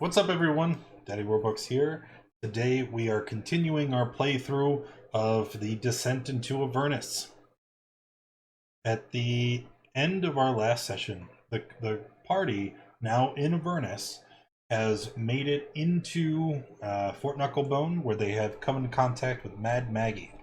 What's up everyone? Daddy Warbucks here. Today we are continuing our playthrough of the Descent into Avernus. At the end of our last session, the party, now in Avernus, has made it into Fort Knucklebone, where they have come into contact with Mad Maggie.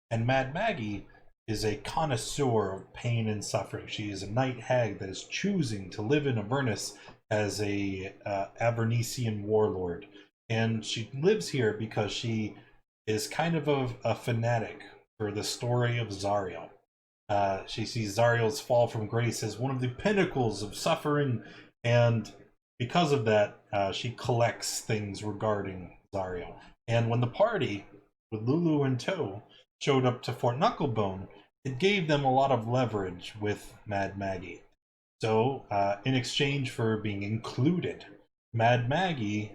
And Mad Maggie is a connoisseur of pain and suffering. She is a night hag that is choosing to live in Avernus as a Avernesian warlord, and she lives here because she is kind of a fanatic for the story of Zariel. She sees Zariel's fall from grace as one of the pinnacles of suffering, and because of that, she collects things regarding Zariel. And when the party, with Lulu in tow, showed up to Fort Knucklebone, it gave them a lot of leverage with Mad Maggie. So, in exchange for being included, Mad Maggie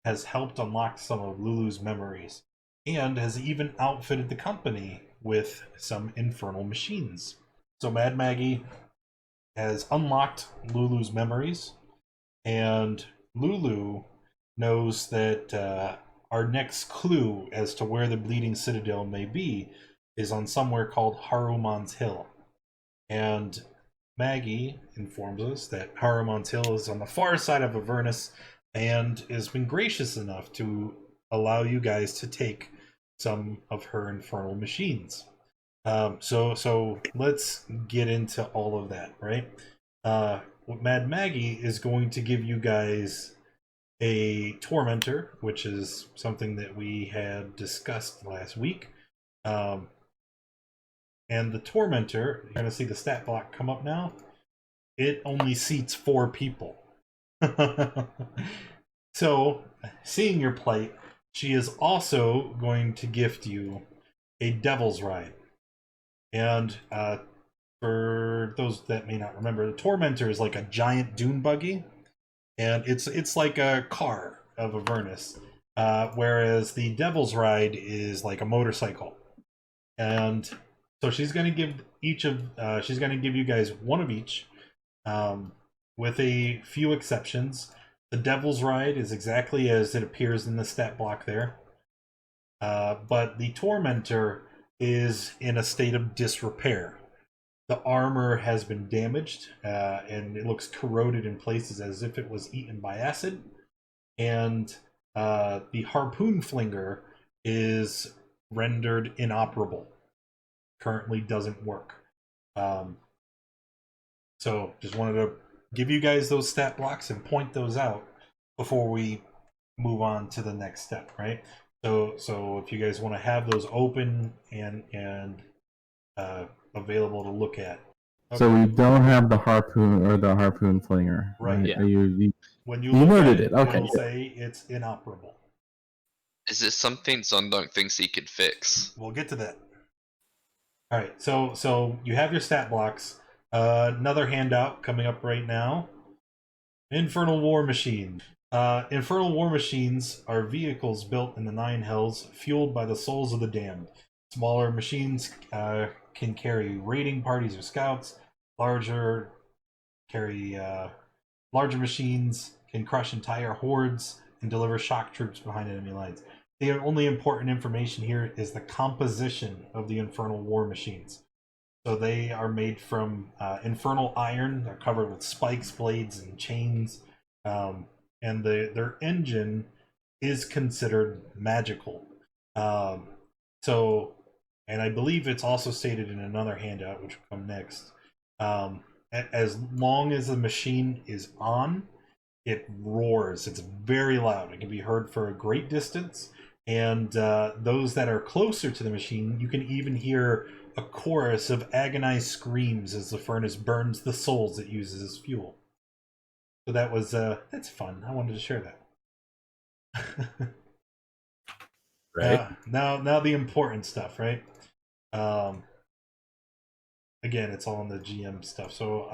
has helped unlock some of Lulu's memories, and has even outfitted the company with some infernal machines. So Mad Maggie has unlocked Lulu's memories, and Lulu knows that our next clue as to where the Bleeding Citadel may be is on somewhere called Haruman's Hill. And Maggie informs us that Haruman's Hill is on the far side of Avernus and has been gracious enough to allow you guys to take some of her infernal machines. So let's get into all of that, right? Mad Maggie is going to give you guys a Tormentor, which is something that we had discussed last week. And the Tormentor, you're going to see the stat block come up now. It only seats 4 people. So, seeing your plight, she is also going to gift you a Devil's Ride. And for those that may not remember, the Tormentor is like a giant dune buggy, and it's like a car of Avernus, whereas the Devil's Ride is like a motorcycle. And so she's going to give she's going to give you guys one of each, with a few exceptions. The Devil's Ride is exactly as it appears in the stat block there, but the Tormentor is in a state of disrepair. The armor has been damaged, and it looks corroded in places as if it was eaten by acid, and the harpoon flinger is rendered inoperable. Currently doesn't work. So just wanted to give you guys those stat blocks and point those out before we move on to the next step, right? So if you guys want to have those open and available to look at. Okay. So we don't have the harpoon or the harpoon flinger, right? Yeah. When you look noted at it, okay. It'll say it's inoperable. Is this something Zondunk thinks he can fix? We'll get to that. All right, so you have your stat blocks. Another handout coming up right now. Infernal War Machine. Infernal War Machines are vehicles built in the Nine Hells, fueled by the souls of the damned. Smaller machines can carry raiding parties or scouts. Larger machines can crush entire hordes and deliver shock troops behind enemy lines. The only important information here is the composition of the Infernal War Machines. So they are made from infernal iron. They're covered with spikes, blades, and chains. And their engine is considered magical. And I believe it's also stated in another handout, which will come next. As long as the machine is on, it roars. It's very loud. It can be heard for a great distance. And those that are closer to the machine, you can even hear a chorus of agonized screams as the furnace burns the souls it uses as fuel. So that was that's fun. I wanted to share that. Right. Now the important stuff, right? Again, it's all in the GM stuff, so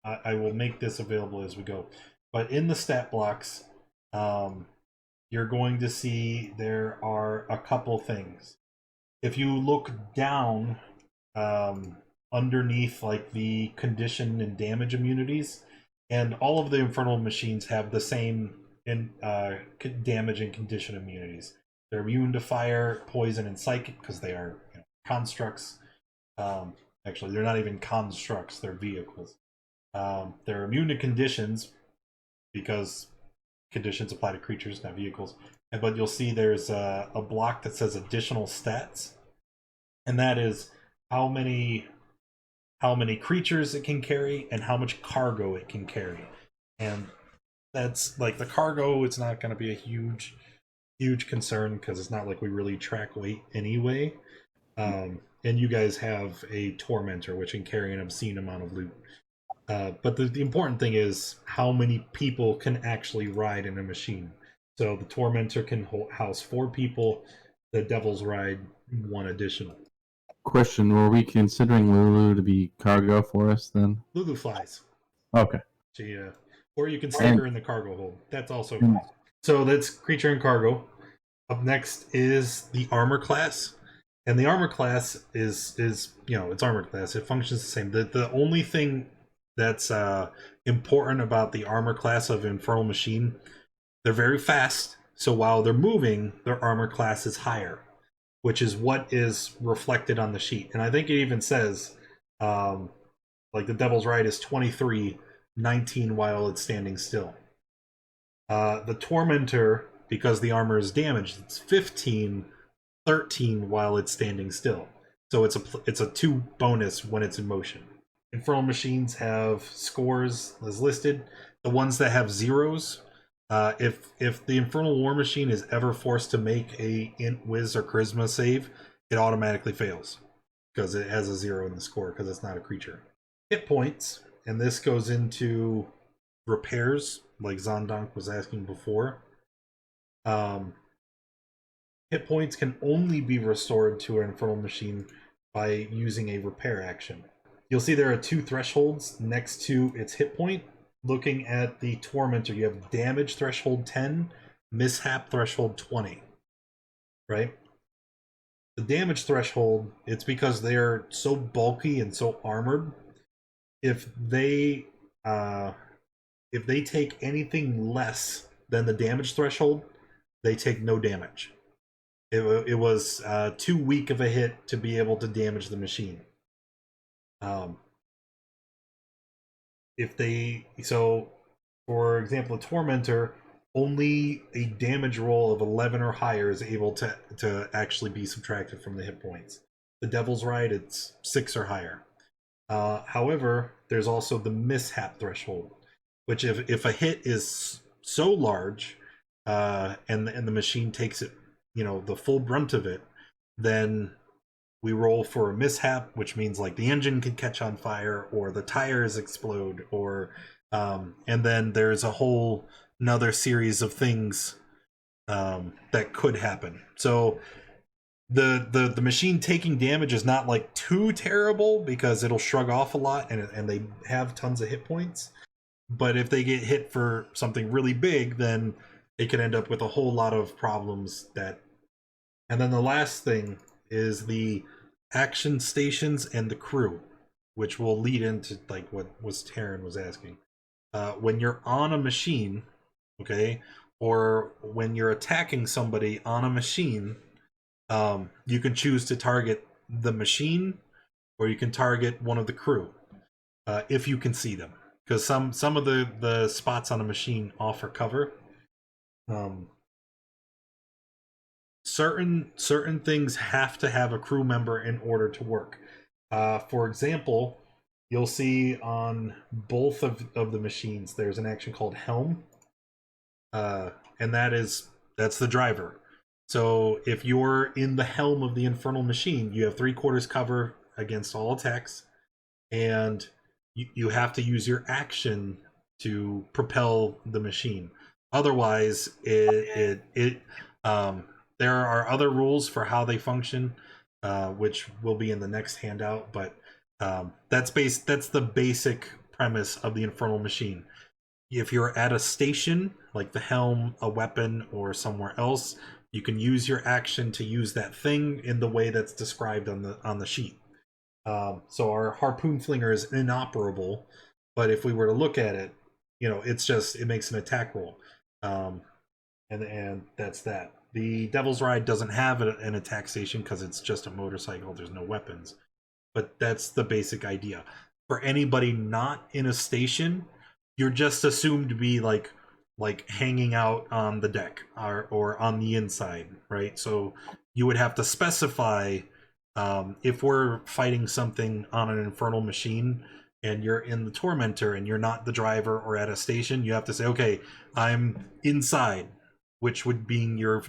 I will make this available as we go. But in the stat blocks, you're going to see there are a couple things. If you look down underneath like the condition and damage immunities, and all of the Infernal machines have the same damage and condition immunities. They're immune to fire, poison, and psychic because they are constructs. Actually, they're not even constructs; they're vehicles. They're immune to conditions because conditions apply to creatures, not vehicles. But you'll see there's a block that says additional stats, and that is how many creatures it can carry and how much cargo it can carry. And that's like the cargo, it's not going to be a huge concern because it's not like we really track weight anyway. And you guys have a Tormentor, which can carry an obscene amount of loot. But the important thing is how many people can actually ride in a machine. So the Tormentor can house 4 people, the Devil's Ride 1 additional. Question, were we considering Lulu to be cargo for us then? Lulu flies. Okay. She, or you can stick her in the cargo hold. That's also fine. So that's creature and cargo. Up next is the armor class. And the armor class is it's armor class. It functions the same. The only thing that's important about the armor class of Infernal Machine, they're very fast. So while they're moving, their armor class is higher, which is what is reflected on the sheet. And I think it even says, like the Devil's Ride is 23, 19 while it's standing still. The Tormentor, because the armor is damaged, it's 15, 13 while it's standing still. So it's a 2 bonus when it's in motion. Infernal machines have scores as listed. The ones that have zeros, if the Infernal War Machine is ever forced to make a Int, Wiz, or Charisma save, it automatically fails because it has a 0 in the score because it's not a creature. Hit points, and this goes into repairs, like Zondonk was asking before. Hit points can only be restored to an Infernal Machine by using a repair action. You'll see there are 2 thresholds next to its hit point. Looking at the Tormentor, you have damage threshold 10, mishap threshold 20. Right? The damage threshold, it's because they're so bulky and so armored. If they take anything less than the damage threshold, they take no damage. It was too weak of a hit to be able to damage the machine. So for example, a Tormentor, only a damage roll of 11 or higher is able to actually be subtracted from the hit points. The Devil's Ride, it's 6 or higher. However, there's also the mishap threshold, which if a hit is so large and the machine takes it, the full brunt of it, then we roll for a mishap, which means like the engine can catch on fire or the tires explode, or and then there's a whole another series of things that could happen. So the machine taking damage is not like too terrible because it'll shrug off a lot and they have tons of hit points. But if they get hit for something really big, then it can end up with a whole lot of problems. And then the last thing is the action stations and the crew, which will lead into like what Taryn was asking. When you're on a machine, okay, or when you're attacking somebody on a machine, you can choose to target the machine or you can target one of the crew if you can see them, because some of the spots on a machine offer cover. Certain things have to have a crew member in order to work. For example, you'll see on both of the machines there's an action called Helm, and that's the driver. So if you're in the helm of the Infernal Machine, you have 3/4 cover against all attacks, and you have to use your action to propel the machine. Otherwise, there are other rules for how they function, which will be in the next handout. But that's the basic premise of the Infernal Machine. If you're at a station, like the helm, a weapon, or somewhere else, you can use your action to use that thing in the way that's described on the sheet. So our harpoon flinger is inoperable, but if we were to look at it, it makes an attack roll. And that's that. The Devil's Ride doesn't have an attack station because it's just a motorcycle. There's no weapons. But that's the basic idea. For anybody not in a station, you're just assumed to be like hanging out on the deck or on the inside, right? So you would have to specify if we're fighting something on an Infernal Machine and you're in the Tormentor and you're not the driver or at a station, you have to say, okay, I'm inside, which would mean your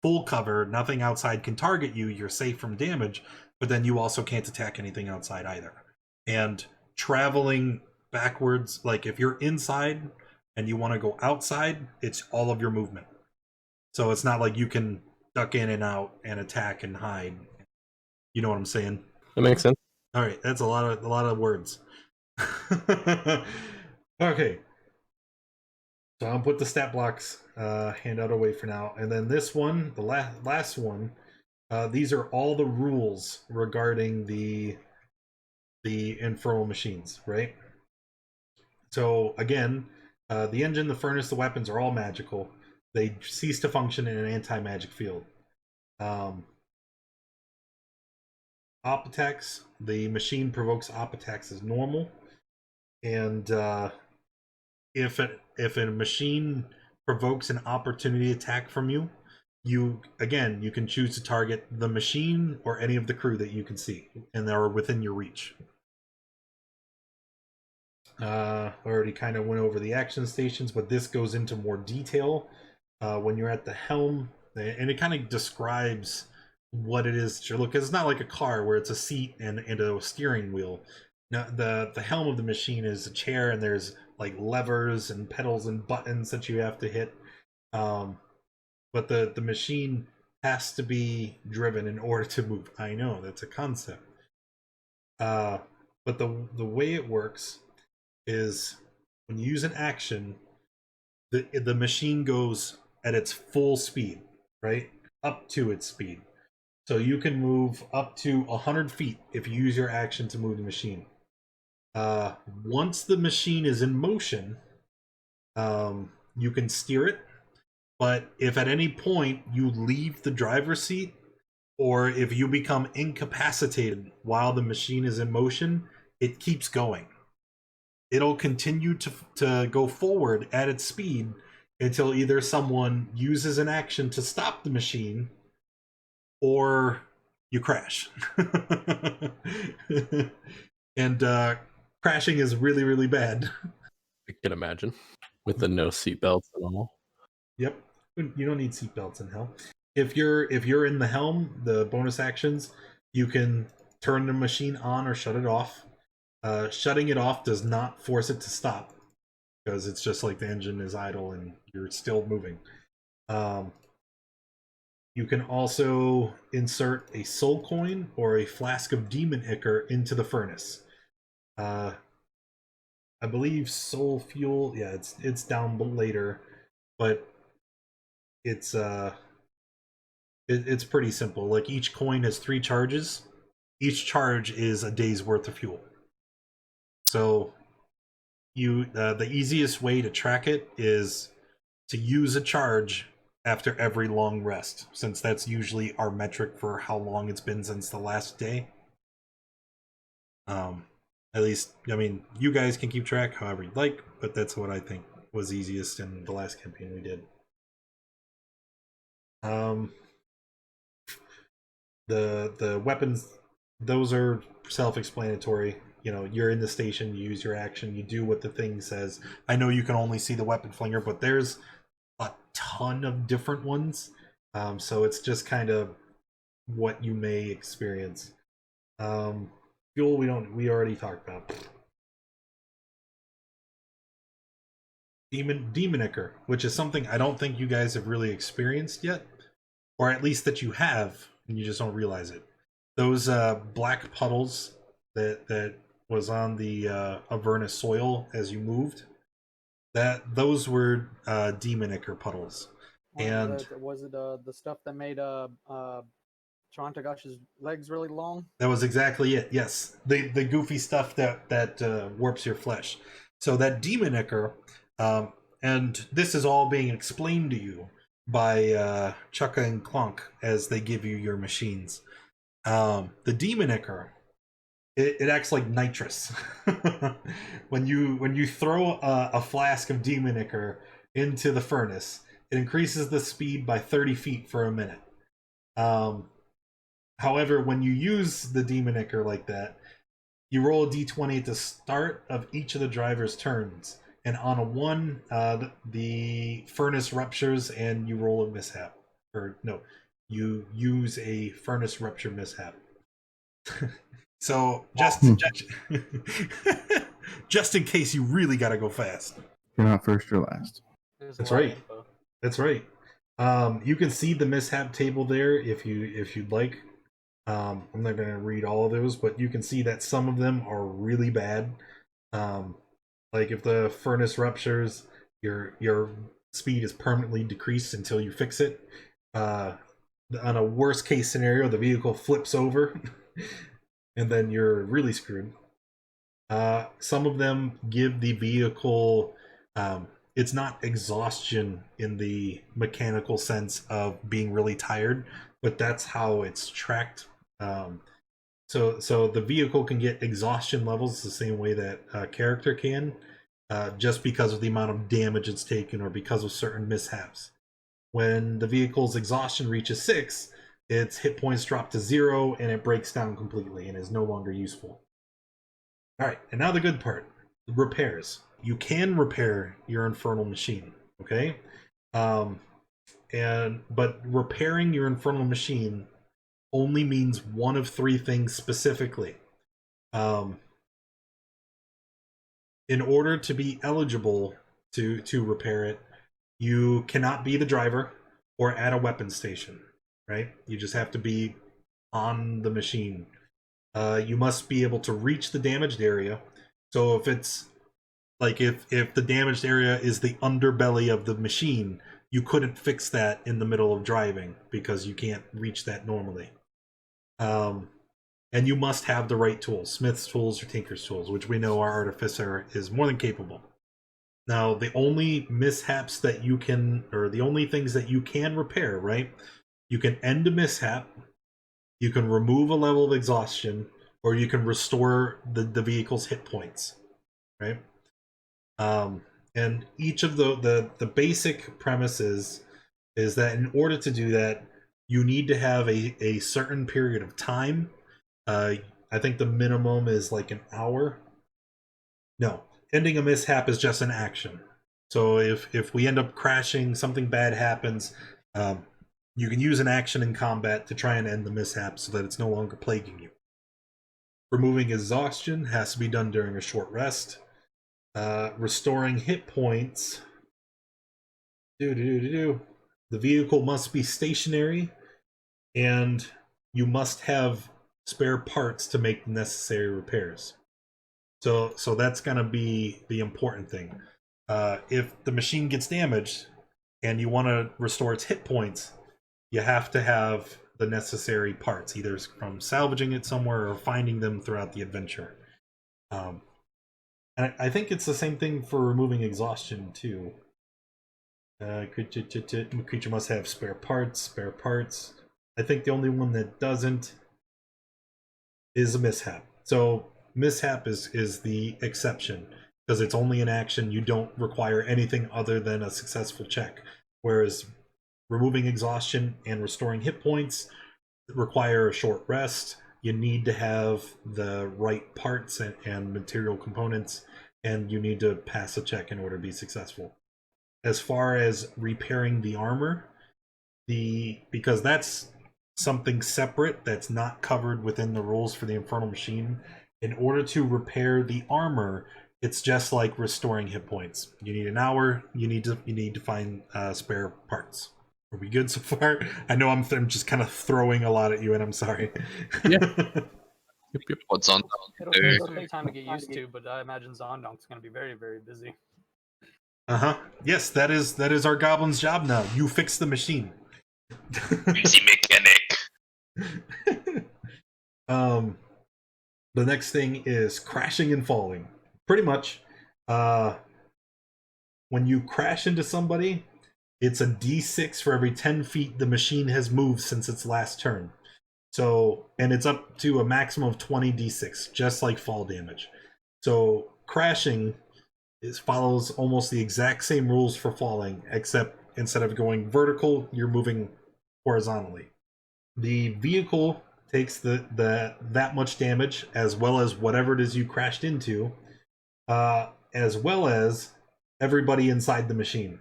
full cover, nothing outside can target you, you're safe from damage, but then you also can't attack anything outside either. And traveling backwards, like if you're inside and you want to go outside, it's all of your movement. So it's not like you can duck in and out and attack and hide. You know what I'm saying? That makes sense. All right, that's a lot of words. Okay. So I'll put the stat blocks handout away for now. And then this one, the last one, these are all the rules regarding the Infernal Machines, right? So again, the engine, the furnace, the weapons are all magical. They cease to function in an anti-magic field. Op attacks, the machine provokes op attacks as normal. And if a machine provokes an opportunity attack from you, you can choose to target the machine or any of the crew that you can see and they are within your reach. Already kind of went over the action stations, but this goes into more detail when you're at the helm, and it kind of describes what it is that you're looking. It's not like a car where it's a seat and a steering wheel. Now, the helm of the machine is a chair, and there's like levers and pedals and buttons that you have to hit. But the machine has to be driven in order to move. I know that's a concept. But the way it works is when you use an action, the machine goes at its full speed, right? Up to its speed. So you can move up to 100 feet if you use your action to move the machine. Once the machine is in motion, you can steer it. But if at any point you leave the driver's seat, or if you become incapacitated while the machine is in motion, it keeps going. It'll continue to go forward at its speed until either someone uses an action to stop the machine or you crash. And crashing is really, really bad. I can imagine. With the no seatbelts and all. Yep. You don't need seatbelts in hell. If you're in the helm, the bonus actions, you can turn the machine on or shut it off. Shutting it off does not force it to stop, because it's just like the engine is idle and you're still moving. You can also insert a soul coin or a flask of demon ichor into the furnace. I believe soul fuel, yeah, it's down later, but it's pretty simple. Like each coin has 3 charges. Each charge is a day's worth of fuel. So the easiest way to track it is to use a charge after every long rest, since that's usually our metric for how long it's been since the last day. At least, I mean, you guys can keep track however you'd like, but that's what I think was easiest in the last campaign we did. The weapons, those are self-explanatory. You know, you're in the station, you use your action, you do what the thing says. I know you can only see the weapon flinger, but there's a ton of different ones. So it's just kind of what you may experience. Fuel, we already talked about. Demon ichor, which is something I don't think you guys have really experienced yet, or at least that you have and you just don't realize it. Those black puddles that was on the Avernus soil as you moved, those were demon ichor puddles. And was it the stuff that made Chantagash's legs really long? That was exactly it. Yes, the goofy stuff that warps your flesh. So that demonicker, and this is all being explained to you by Chukka and Clunk as they give you your machines. The demonicker, it acts like nitrous. when you throw a flask of demonicker into the furnace, it increases the speed by 30 feet for a minute. However, when you use the demonicker like that, you roll a d20 at the start of each of the driver's turns, and on a 1, the furnace ruptures and you roll a mishap. Or no, you use a furnace rupture mishap. So just in case you really gotta go fast. You're not first or last. There's a That's lot of right. info. That's right. You can see the mishap table there if you'd like. I'm not going to read all of those, but you can see that some of them are really bad. Like if the furnace ruptures, your speed is permanently decreased until you fix it. On a worst case scenario, the vehicle flips over, and then you're really screwed. Some of them give the vehicle. It's not exhaustion in the mechanical sense of being really tired, but that's how it's tracked. So the vehicle can get exhaustion levels the same way that a character can, just because of the amount of damage it's taken or because of certain mishaps. When the vehicle's exhaustion reaches 6, its hit points drop to 0 and it breaks down completely and is no longer useful. Alright, and now the good part. Repairs. You can repair your Infernal Machine, okay? But repairing your Infernal Machine only means one of 3 things specifically. In order to be eligible to repair it, you cannot be the driver or at a weapon station, right? You just have to be on the machine. You must be able to reach the damaged area. So if it's like if the damaged area is the underbelly of the machine, you couldn't fix that in the middle of driving because you can't reach that normally. And you must have the right tools, Smith's tools or Tinker's tools, which we know our Artificer is more than capable. Now, the only mishaps that you can, or the only things that you can repair, right? You can end a mishap, you can remove a level of exhaustion, or you can restore the vehicle's hit points, right? And each of the basic premises is that in order to do that, you need to have a certain period of time. I think the minimum is like an hour. No, ending a mishap is just an action. So if we end up crashing, something bad happens, you can use an action in combat to try and end the mishap so that it's no longer plaguing you. Removing exhaustion has to be done during a short rest. Restoring hit points. The vehicle must be stationary, and you must have spare parts to make the necessary repairs. So that's gonna be the important thing. If the machine gets damaged and you want to restore its hit points, you have to have the necessary parts, either from salvaging it somewhere or finding them throughout the adventure. And I think it's the same thing for removing exhaustion too. Creature must have spare parts. I think the only one that doesn't is a mishap. So mishap is the exception, because it's only an action. You don't require anything other than a successful check. Whereas removing exhaustion and restoring hit points require a short rest. You need to have the right parts and material components, and you need to pass a check in order to be successful. As far as repairing the armor, because that's something separate that's not covered within the rules for the Infernal Machine. In order to repair the armor, it's just like restoring hit points. You need an hour. You need to find spare parts. Are we good so far? I know I'm just kind of throwing a lot at you, and I'm sorry. Yeah. Yep. What's on? It'll take time to get used to, but I imagine Zondonk's going to be very, very busy. Yes, that is our goblin's job now. You fix the machine. Easy mechanic. The next thing is crashing and falling. Pretty much, when you crash into somebody, it's a d6 for every 10 feet the machine has moved since its last turn. So, and it's up to a maximum of 20 d6, just like fall damage. So, crashing follows almost the exact same rules for falling, except instead of going vertical, you're moving horizontally. The vehicle takes that much damage, as well as whatever it is you crashed into, as well as everybody inside the machine.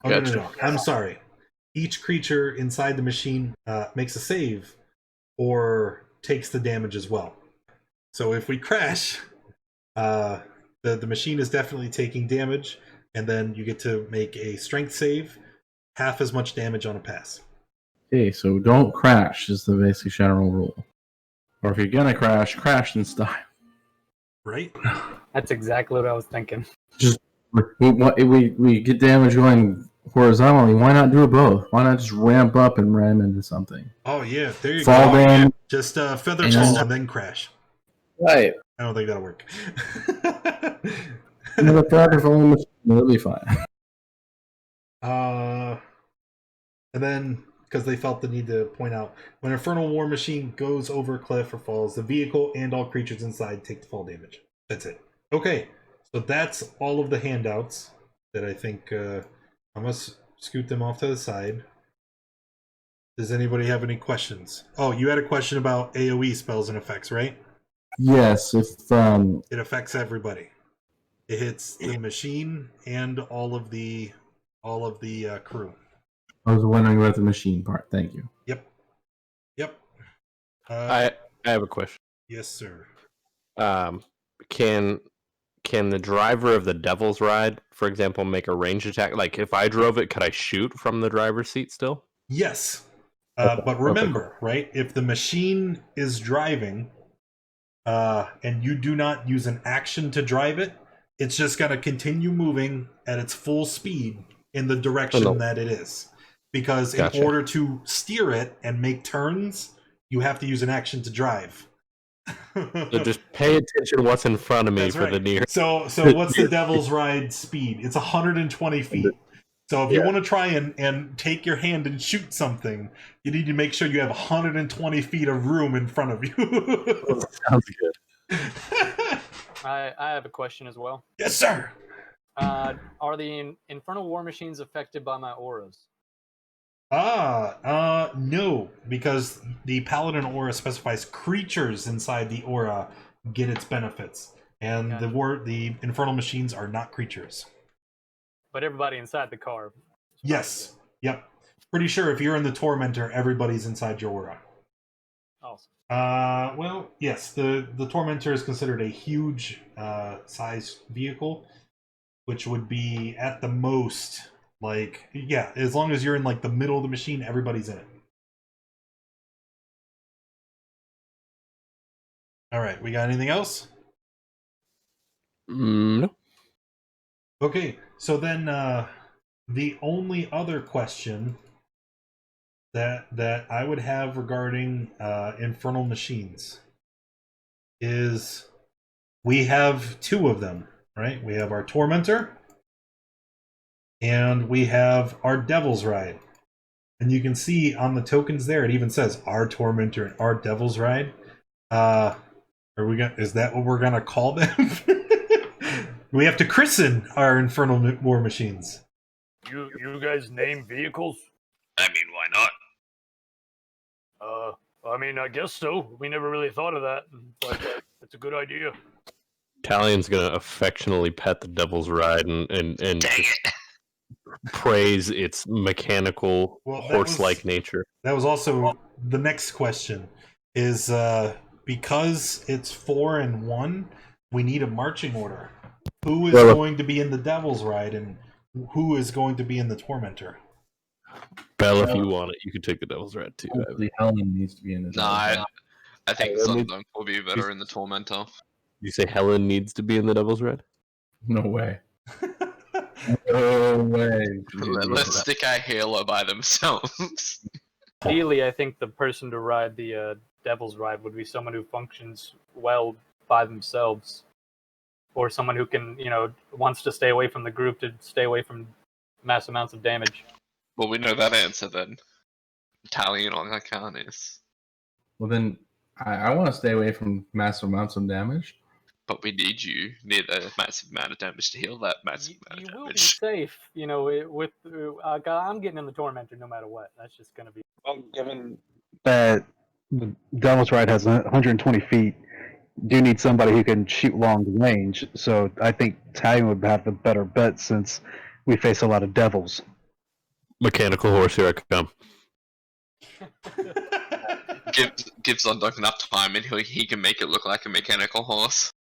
Oh, Gotcha. no. I'm sorry. Each creature inside the machine makes a save or takes the damage as well. So if we crash, the machine is definitely taking damage, and then you get to make a strength save, half as much damage on a pass. Okay, so don't crash is the basic general rule. Or if you're gonna crash in style. Right? That's exactly what I was thinking. We get damage going horizontally. Why not do it both? Why not just ramp up and ram into something? Oh, yeah. There you Fall go. damage. Just feather And fall then- and then crash. Right. I don't think that'll work. And the feather falling machine will be fine. And then, because they felt the need to point out, when Infernal War Machine goes over a cliff or falls, the vehicle and all creatures inside take the fall damage. That's it. Okay, so that's all of the handouts that I think I must scoot them off to the side. Does anybody have any questions? Oh, you had a question about AoE spells and effects, right? Yes, if It affects everybody. It hits the machine and all of the crew. I was wondering about the machine part. Thank you. Yep. I have a question. Yes, sir. Can the driver of the Devil's Ride, for example, make a ranged attack? Like if I drove it, could I shoot from the driver's seat still? Yes. Okay. But remember, right? If the machine is driving, and you do not use an action to drive it, it's just going to continue moving at its full speed in the direction that it is. Because in order to steer it and make turns, you have to use an action to drive. So just pay attention what's in front of me That's for right. the near. So what's the Devil's Ride speed? It's 120 feet. So if you want to try and take your hand and shoot something, you need to make sure you have 120 feet of room in front of you. Sounds good. I have a question as well. Yes, sir. Are the Infernal War Machines affected by my auras? No, because the Paladin aura specifies creatures inside the aura get its benefits, and the Infernal Machines are not creatures. But everybody inside the car. Yes. Yep. Pretty sure if you're in the Tormentor, everybody's inside your aura. Awesome. Well, yes, the Tormentor is considered a huge size vehicle, which would be at the most, like, yeah, as long as you're in like the middle of the machine, everybody's in it. All right, we got anything else? No. Okay, so then the only other question that I would have regarding Infernal Machines is we have two of them, right? We have our Tormentor and we have our Devil's Ride. And you can see on the tokens there, it even says our Tormentor and our Devil's Ride. Is that what we're gonna call them? We have to christen our Infernal War Machines. You guys name vehicles? I mean, why not? I mean, I guess so. We never really thought of that, but it's a good idea. Tallion's gonna affectionately pet the Devil's Ride and Dang just it. praise its mechanical, horse-like nature. That was also the next question. Is because it's 4 and 1, we need a marching order. Who is going to be in the Devil's Ride and who is going to be in the Tormentor? Bell, if you want it, you could take the Devil's Ride too. Hopefully Helen needs to be in this. Nah, I think Let me- Sundunk will be better in the Tormentor. You say Helen needs to be in the Devil's Ride? No way. No way. Let's stick our Halo by themselves. Ideally, I think the person to ride the Devil's Ride would be someone who functions well by themselves. or someone who can, wants to stay away from the group to stay away from mass amounts of damage. Well, we know that answer then. Italian on Arcanis. Well, then I want to stay away from massive amounts of damage. But we need you near the massive amount of damage to heal that massive amount You of will be damage. safe, with I'm getting in the Tormentor no matter what. That's just gonna be. Well, given that the Devil's Ride has 120 feet, you do need somebody who can shoot long range. So I think Italian would have the better bet since we face a lot of devils. Mechanical horse, here I come. Give Zondok enough time and he can make it look like a mechanical horse.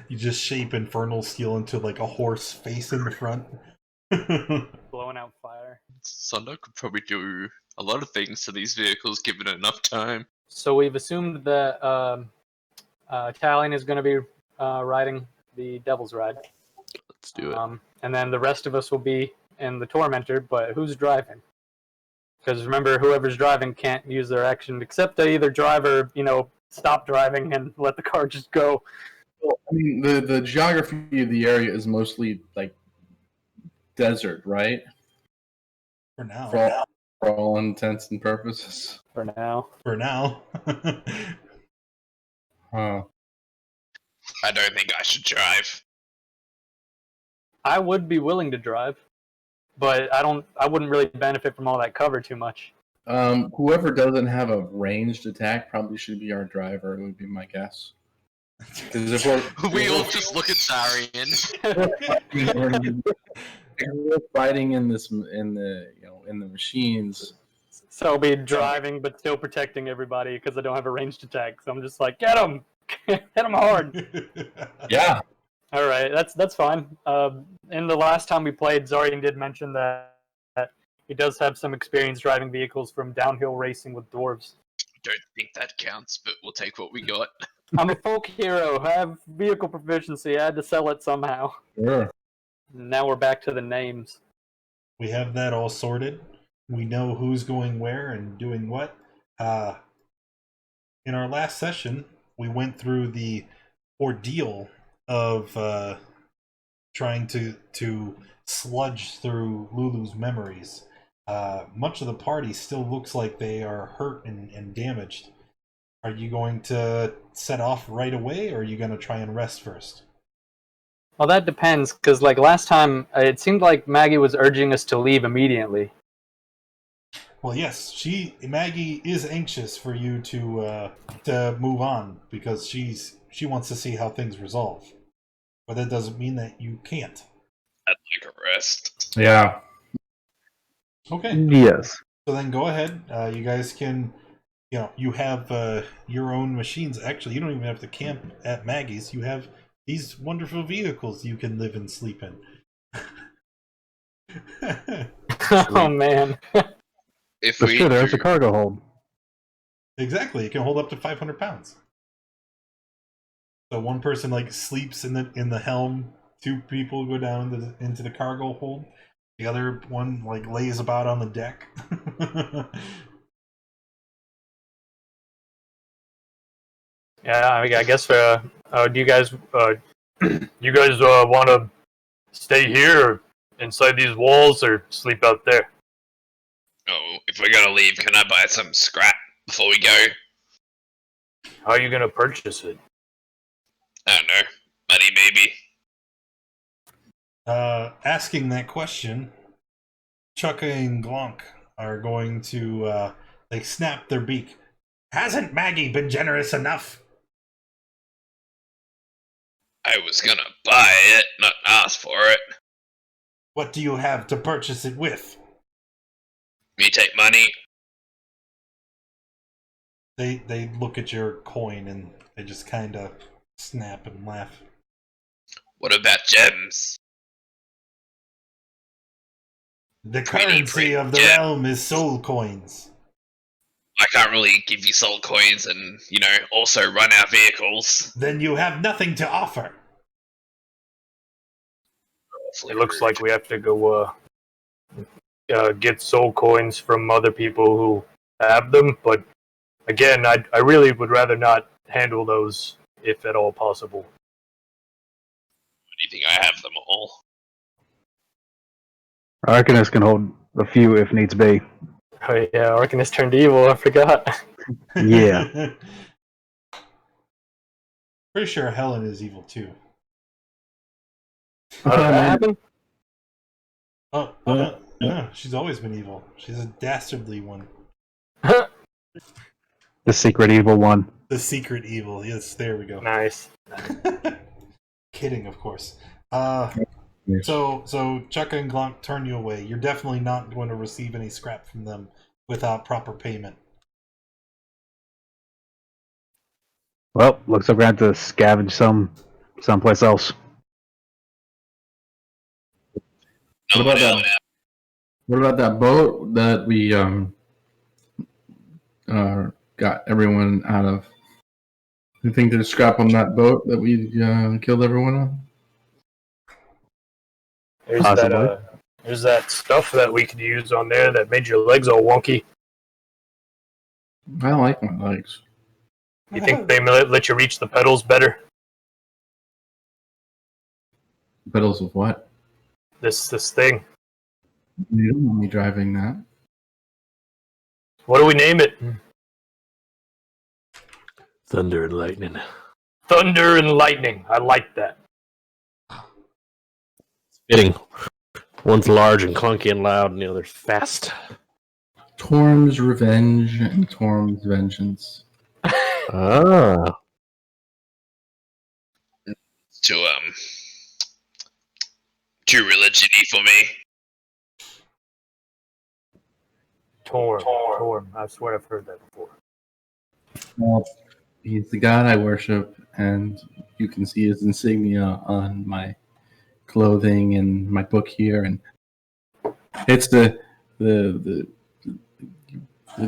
You just shape Infernal Steel into like a horse face in the front. Blowing out fire. Zondok could probably do a lot of things to these vehicles given enough time. So we've assumed that Italian is going to be riding the Devil's Ride. Let's do it. And then the rest of us will be in the Tormentor, but who's driving? Because remember, whoever's driving can't use their action except to either drive or, stop driving and let the car just go. Well, I mean, the geography of the area is mostly like desert, right? For now. For all intents and purposes. For now. For now. Huh. I don't think I should drive. I would be willing to drive, but I wouldn't really benefit from all that cover too much. Whoever doesn't have a ranged attack probably should be our driver, would be my guess. Because if We all just look at Sarian. we're fighting in the machines. So I'll be driving, but still protecting everybody because I don't have a ranged attack. So I'm just like, get him! Hit him hard! Yeah. All right, that's fine. In the last time we played, Zarian did mention that he does have some experience driving vehicles from downhill racing with dwarves. Don't think that counts, but we'll take what we got. I'm a folk hero. I have vehicle proficiency. I had to sell it somehow. Sure. Now we're back to the names. We have that all sorted. We know who's going where and doing what. In our last session, we went through the ordeal of trying to sludge through Lulu's memories. Much of the party still looks like they are hurt and damaged. Are you going to set off right away, or are you going to try and rest first? Well, that depends, because last time, it seemed like Maggie was urging us to leave immediately. Well, yes, Maggie is anxious for you to move on because she wants to see how things resolve. But that doesn't mean that you can't. I'd like a rest. Yeah. Okay. Yes. So then go ahead. You guys can, you have your own machines. Actually, you don't even have to camp at Maggie's. You have these wonderful vehicles you can live and sleep in. Oh, man. If That's we true. There's do- a cargo hold. Exactly. It can hold up to 500 pounds. So one person sleeps in the helm. Two people go down into the cargo hold. The other one lays about on the deck. Yeah, I guess, do you guys, want to stay here or inside these walls or sleep out there? Oh, if we're gonna leave, can I buy some scrap before we go? How are you going to purchase it? I don't know. Money, maybe. Asking that question, Chukka and Glonk are going to snap their beak. Hasn't Maggie been generous enough? I was gonna buy it, not ask for it. What do you have to purchase it with? Me take money. They look at your coin and they just kind of snap and laugh. What about gems? The We need currency of the gems. realm is soul coins. I can't really give you soul coins and, also run our vehicles. Then you have nothing to offer. It looks like we have to go get soul coins from other people who have them, but again, I really would rather not handle those if at all possible. anything, I have them all. Arcanist can hold a few if needs be. Oh yeah, Arcanist turned evil. I forgot. Yeah. Pretty sure Helen is evil too. How did that happen? Oh, What? no, she's always been evil. She's a dastardly one. The secret evil one. The secret evil. Yes, there we go. Nice. Kidding, of course. Yes. So Chukka and Glonk turn you away. You're definitely not going to receive any scrap from them without proper payment. Well, looks like we're going to have to scavenge someplace else. No What about one else. that? What about that boat that we got everyone out of? You think there's scrap on that boat that we killed everyone on? Possibly. There's that stuff that we could use on there that made your legs all wonky. I like my legs. You think they let you reach the pedals better? Pedals of what? This thing. You don't want me driving that. What do we name it? Thunder and lightning. Thunder and lightning. I like that. Fitting. One's large and clunky and loud, and the other's fast. Torm's Revenge and Torm's Vengeance. Ah. Too religion-y for me. Torm. I swear I've heard that before. Well, he's the god I worship, and you can see his insignia on my clothing and my book here, and it's the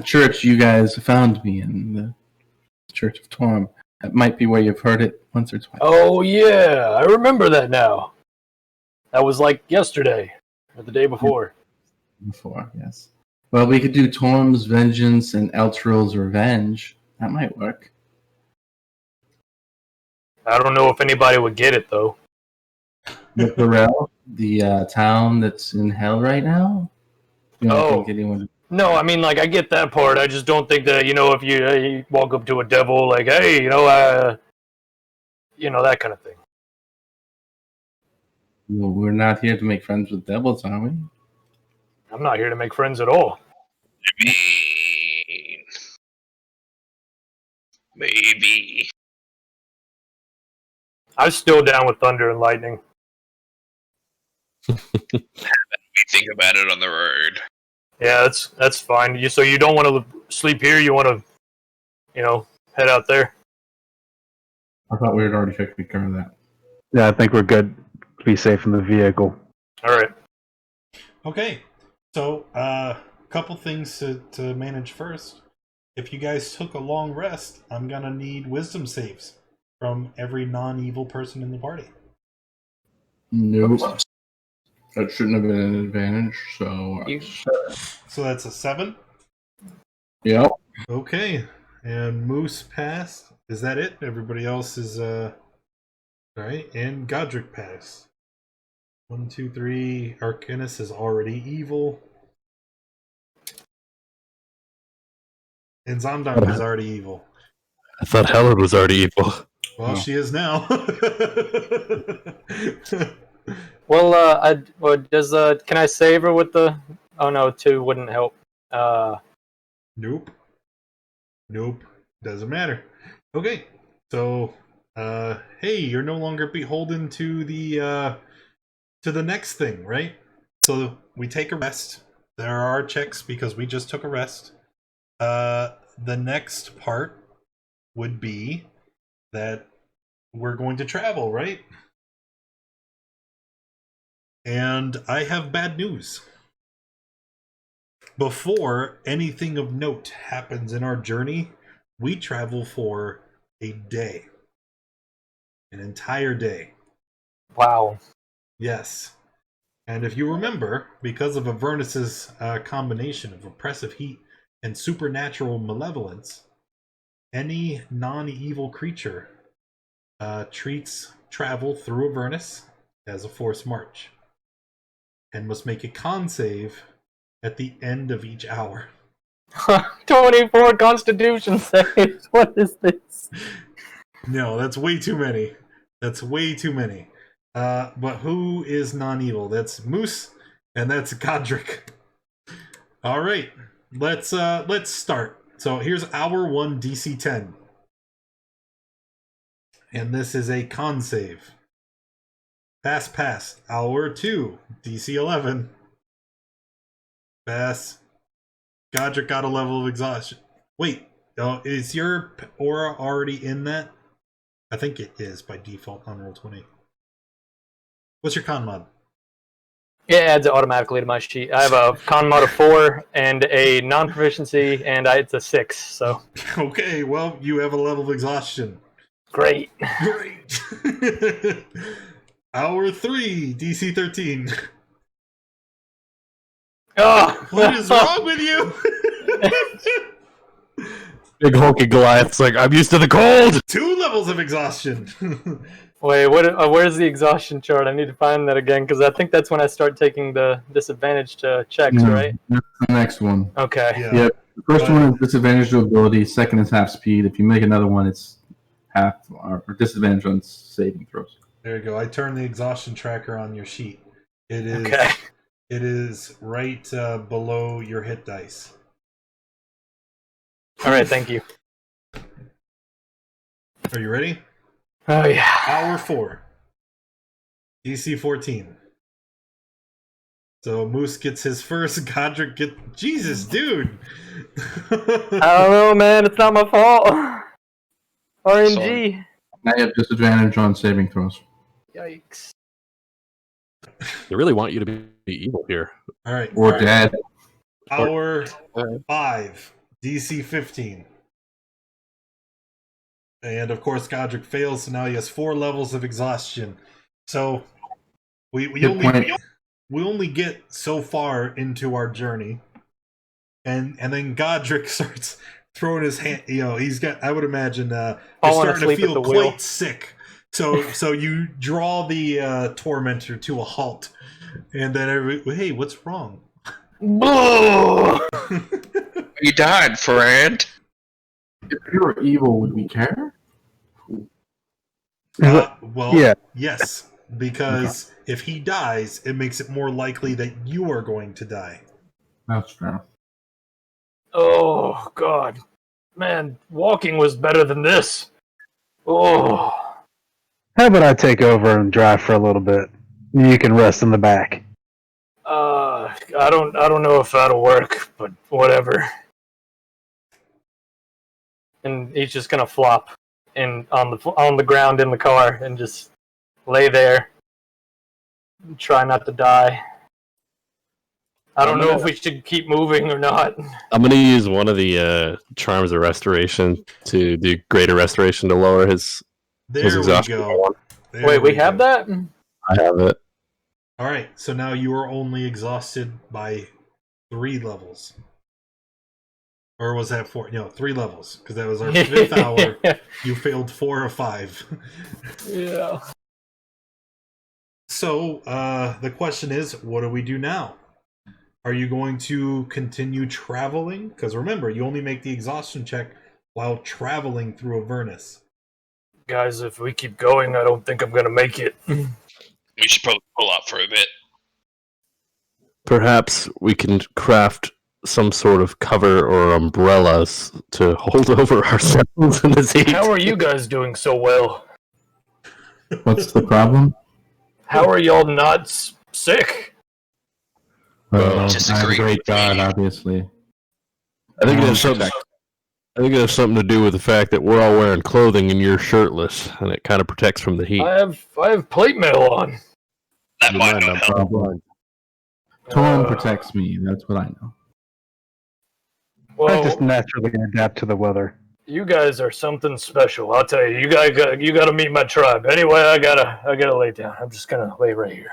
church you guys found me in, the Church of Torm. That might be where you've heard it once or twice. Oh yeah, I remember that now. That was like yesterday or the day before. Before, yes. Well, we could do Torm's Vengeance and Eltril's Revenge. That might work. I don't know if anybody would get it though. Nicorel, the town that's in hell right now. You don't Oh. think anyone? No, I mean, like, I get that part. I just don't think that, if you walk up to a devil, like, hey, that kind of thing. Well, we're not here to make friends with devils, are we? I'm not here to make friends at all. I mean, maybe. I'm still down with thunder and lightning. We think about it on the road. Yeah, that's fine. So you don't want to sleep here? You want to, head out there? I thought we had already taken care of that. Yeah, I think we're good to be safe in the vehicle. All right. Okay, so couple things to manage first. If you guys took a long rest, I'm gonna need wisdom saves from every non-evil person in the party. Nope. That shouldn't have been an advantage, so... So that's a 7. Yep. Okay, and Moose passed. Is that it? Everybody else is alright, and Godric passed. 1, 2, 3. Arcanus is already evil. And Zondon is already evil. I thought Helen was already evil. Well, Oh. she is now. Well, can I save her with the? Oh no, 2 wouldn't help. Nope. Doesn't matter. Okay, so hey, you're no longer beholden to the next thing, right? So we take a rest. There are checks because we just took a rest. The next part would be that we're going to travel, right? And I have bad news. Before anything of note happens in our journey, we travel for a day. An entire day. Wow. Yes. And if you remember, because of Avernus's combination of oppressive heat and supernatural malevolence, any non-evil creature treats travel through Avernus as a forced march and must make a con save at the end of each hour. 24 Constitution saves. What is this? No, that's way too many. That's way too many. But who is non-evil? That's Moose, and that's Godric. All right, let's start. So here's hour 1, DC 10, and this is a con save. Pass. Hour 2, DC 11. Pass. Godric got a level of exhaustion. Wait, is your aura already in that? I think it is by default on Roll20. What's your con mod? It adds it automatically to my sheet. I have a con mod of 4 and a non-proficiency, and it's a 6. So Okay, well, you have a level of exhaustion. great. Great. Hour 3, DC 13. Oh, What is wrong with you? Big hulky Goliath's like, I'm used to the cold! 2 levels of exhaustion. Wait, where's the exhaustion chart? I need to find that again, because I think that's when I start taking the disadvantage to checks, No, right? That's the next one. Okay. Yeah. The first one is disadvantage to ability. Second is half speed. If you make another one, it's half or disadvantage on saving throws. There you go. I turned the exhaustion tracker on your sheet. It is. Okay. It is right below your hit dice. All right, thank you. Are you ready? Oh, yeah. Hour 4. DC 14. So Moose gets his first, Godric get... Jesus, dude! I don't know, man. It's not my fault. RNG. Now you have disadvantage on saving throws. Yikes. They really want you to be evil here. Alright. Or dead. Hour 5. DC 15. And of course Godric fails, so now he has 4 levels of exhaustion. So we only get so far into our journey. And then Godric starts throwing his hand, he's got, I would imagine you're starting to feel quite sick. So you draw the Tormentor to a halt, and then hey, what's wrong? You died, friend. If you were evil, would we care? Well, Yeah. yes, because if he dies, it makes it more likely that you are going to die. That's true. Oh, God. Man, walking was better than this. Oh. How about I take over and drive for a little bit? You can rest in the back. I don't know if that'll work, but whatever. And he's just gonna flop on the ground in the car and just lay there. Try not to die. I don't know if we should keep moving or not. I'm going to use one of the charms of restoration to do greater restoration to lower his There we exhaustion. go. There Wait, we have go. that? I have it. All right, so now you are only exhausted by 3 levels. Or was that 4? No, 3 levels, because that was our 5th hour. You failed 4 of 5. Yeah. So, the question is, what do we do now? Are you going to continue traveling? Because remember, you only make the exhaustion check while traveling through Avernus. Guys, if we keep going, I don't think I'm gonna make it. We should probably pull up for a bit. Perhaps we can craft some sort of cover or umbrellas to hold over ourselves in this heat. How are you guys doing so well? What's the problem? How are y'all not sick? Well, just I'm a agree great with god, me. obviously. I think it has something. I think it has something to do with the fact that we're all wearing clothing and you're shirtless, and it kind of protects from the heat. I have plate mail on. That You might mind, not I'm help. problem. Torn protects me. That's what I know. I Well, just naturally adapt to the weather. you guys are something special. I'll tell you. You gotta meet my tribe. Anyway, I gotta lay down. I'm just gonna lay right here.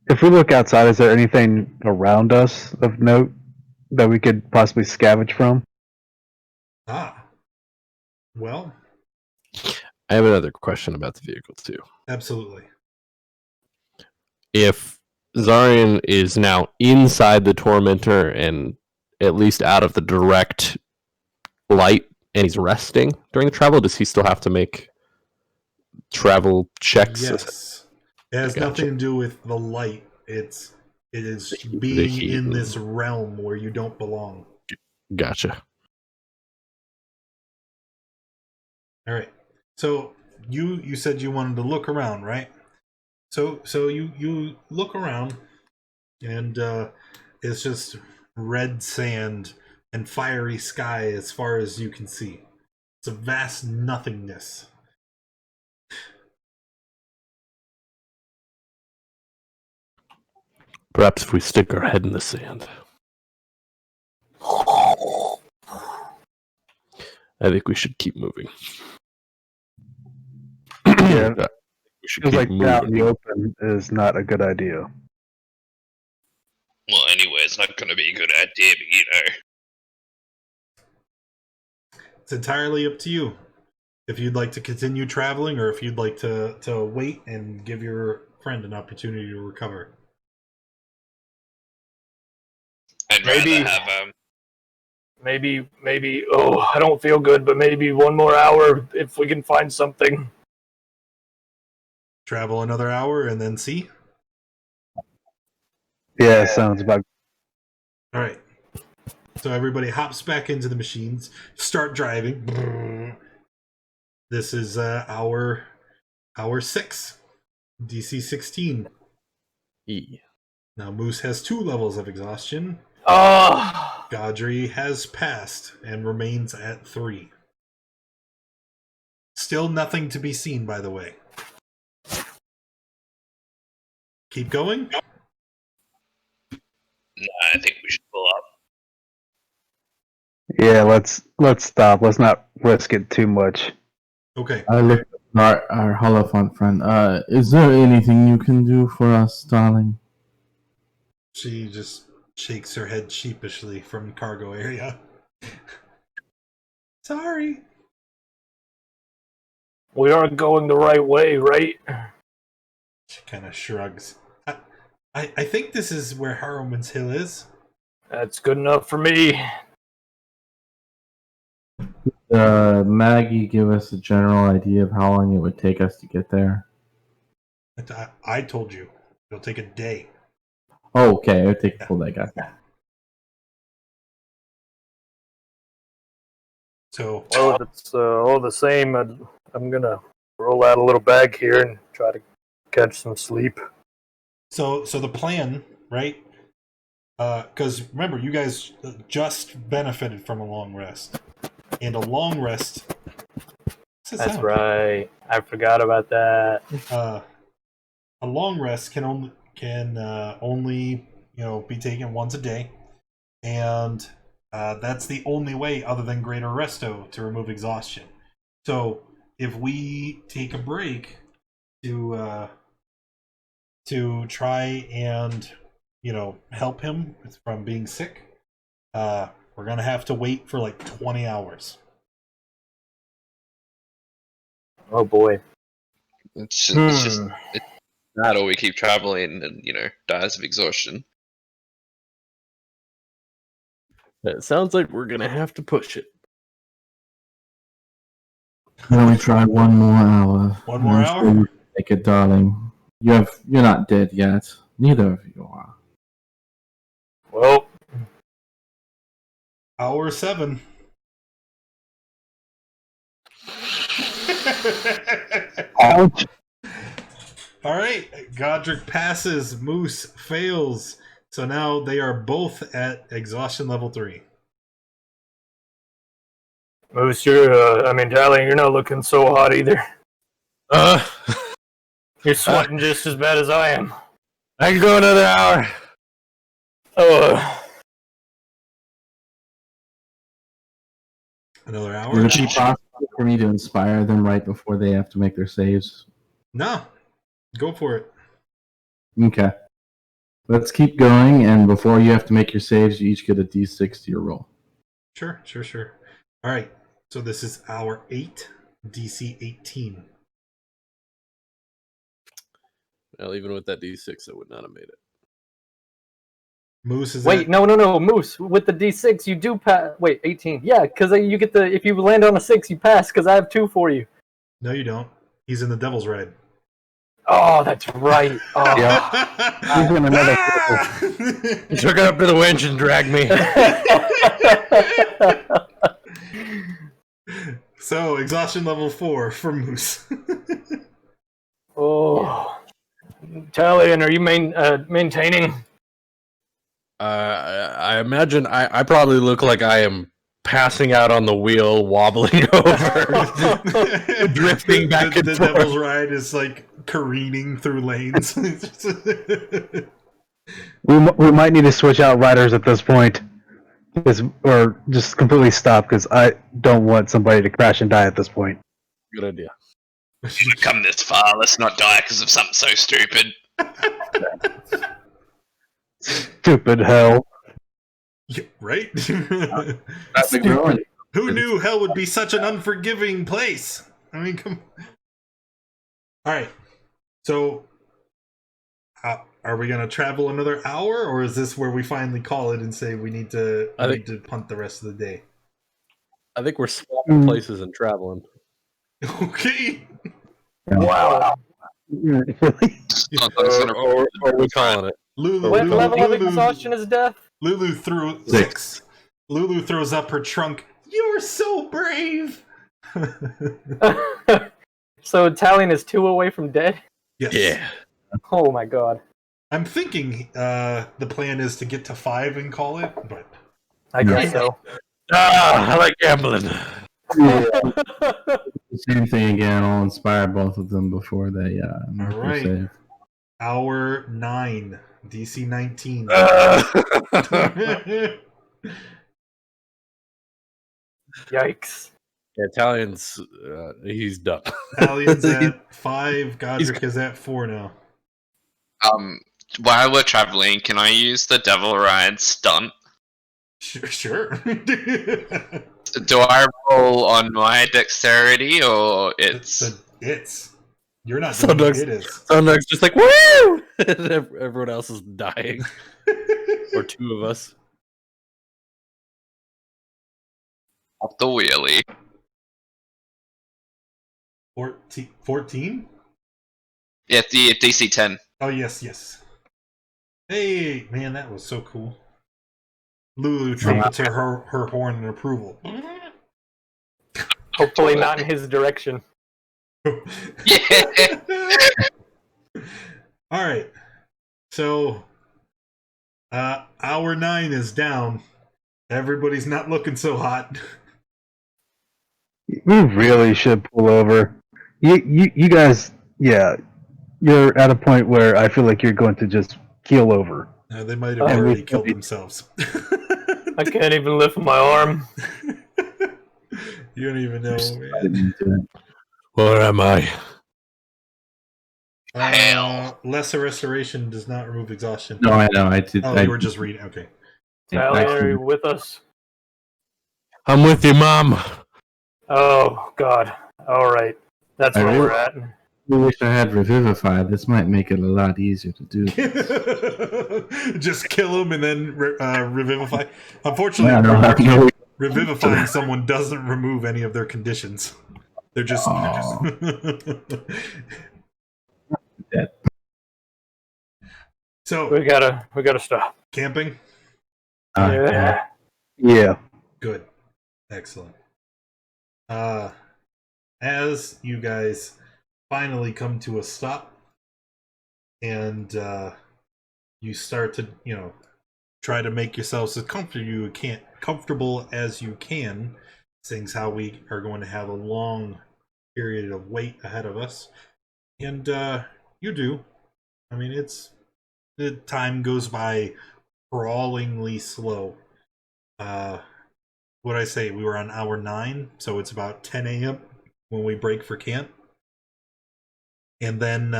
If we look outside, is there anything around us of note that we could possibly scavenge from? Ah. Well, I have another question about the vehicle too. absolutely. If Zarian is now inside the Tormentor and at least out of the direct light, and he's resting during the travel, does he still have to make travel checks? Yes. It has Gotcha. nothing to do with the light. It is The being heat in and- this realm where you don't belong. Gotcha. All right. So you said you wanted to look around, right? So you look around, and it's just red sand and fiery sky as far as you can see. It's a vast nothingness. Perhaps if we stick our head in the sand. I think we should keep moving. Yeah, We should feels keep like out in moving. the open is not a good idea. Well, anyway, it's not going to be a good idea, but you know. It's entirely up to you. If you'd like to continue traveling, or if you'd like to wait and give your friend an opportunity to recover. I'd Maybe- rather have Maybe. Oh, I don't feel good, but maybe one more hour if we can find something. Travel another hour and then see. Yeah, sounds about. All right. So everybody hops back into the machines, start driving. This is hour 6, DC 16. E. Now Moose has 2 levels of exhaustion. Oh, Godry has passed and remains at 3. Still nothing to be seen, by the way. Keep going. I think we should pull up. Yeah, let's stop. Let's not risk it too much. Okay. I look at our Holophant friend. Is there anything you can do for us, darling? She just shakes her head sheepishly from cargo area. Sorry. we are going the right way, right? She kind of shrugs. I think this is where Harrowman's Hill is. That's good enough for me. Maggie give us a general idea of how long it would take us to get there? I told you. It'll take a day. Oh, okay. It would take a full day, guys. So, Well, if it's all the same, I'm gonna roll out a little bag here and try to catch some sleep. so the plan, right? Because remember, you guys just benefited from a long rest, and a long rest. what's it That's sound? right. I forgot about that. A long rest can only be taken once a day, and that's the only way other than Greater Resto to remove exhaustion. So if we take a break to try and help him from being sick, we're gonna have to wait for like 20 hours. Oh boy. It's just it's that, or we keep traveling and dies of exhaustion. It sounds like we're gonna have to push it. Why don't we try one more hour? One more I'm hour? sure you can make it, darling. You're not dead yet. Neither of you are. Well, Hour 7. Ouch. All right, Godric passes, Moose fails. So now they are both at exhaustion level 3. Moose, darling, you're not looking so hot either. You're sweating just as bad as I am. I can go another hour. Another hour? Would it be possible for me to inspire them right before they have to make their saves? No. Go for it. Okay. Let's keep going, and before you have to make your saves, you each get a d6 to your roll. Sure. All right. So this is hour 8, DC 18. Well, even with that D6, I would not have made it. Moose is Wait, at... no, Moose. With the D6, you do pass. Wait, 18. Yeah, because you get the. If you land on a 6, you pass. Because I have 2 for you. No, you don't. He's in the Devil's Ride. Oh, that's right. Oh. He's in another. You took it up to the winch and dragged me. So, exhaustion level 4 for Moose. Oh. Talion, are you maintaining? I imagine I probably look like I am passing out on the wheel, wobbling over, drifting back and the forth. Devil's Ride is like careening through lanes. We might need to switch out riders at this point, or just completely stop because I don't want somebody to crash and die at this point. Good idea. We've come this far. Let's not die because of something so stupid. Stupid hell. Yeah, right? That's the growing. Who knew hell would be such an unforgiving place? I mean, come. All right. So, are we gonna travel another hour, or is this where we finally call it and say we need to punt the rest of the day? I think we're swapping places and traveling. Okay. Wow. Really? Or are we calling it? What level of exhaustion is death? Lulu threw 6. Lulu throws up her trunk. You're so brave. So Talion is 2 away from dead? Yes. Yeah. Oh my god. I'm thinking the plan is to get to 5 and call it, but I guess so. I like gambling. Same thing again. I'll inspire both of them before they make their right. save. hour 9, DC 19. Yikes. Yeah, Italian's he's done. Italian's at 5, Godric is at 4 now. While we're traveling, can I use the Devil Ride stunt? Sure. Do I roll on my dexterity or it's? It's. You're not So doing it, Doug's- it is. So Doug's just like, woo! And everyone else is dying. Or 2 of us. Up the wheelie. 14? Yeah, the DC 10. Oh, yes. Hey, man, that was so cool. Lulu trumpets her horn in approval. Hopefully not in his direction. Yeah. All right. So, hour 9 is down. Everybody's not looking so hot. We really should pull over. You guys, yeah, you're at a point where I feel like you're going to just keel over. They might have already killed themselves. I can't even lift my arm. You don't even know, man. Where am I? Lesser Restoration does not remove exhaustion. No, I know. I did. Oh, I, you were just reading. Okay. Talion, are you with us? I'm with you, Mom. Oh, God. All right. That's I where really- we're at. I wish I had Revivify. This might make it a lot easier to do. Just kill him and then revivify. Unfortunately, I don't have no. revivifying someone doesn't remove any of their conditions. They're just. Dead. So We gotta stop. camping, Yeah. Yeah. good, excellent. As you guys finally come to a stop, and you start to, try to make yourselves as comfortable as you can, seeing how we are going to have a long period of wait ahead of us, and you do. I mean, the time goes by crawlingly slow. What I say? We were on hour 9, so it's about 10 a.m. when we break for camp. And then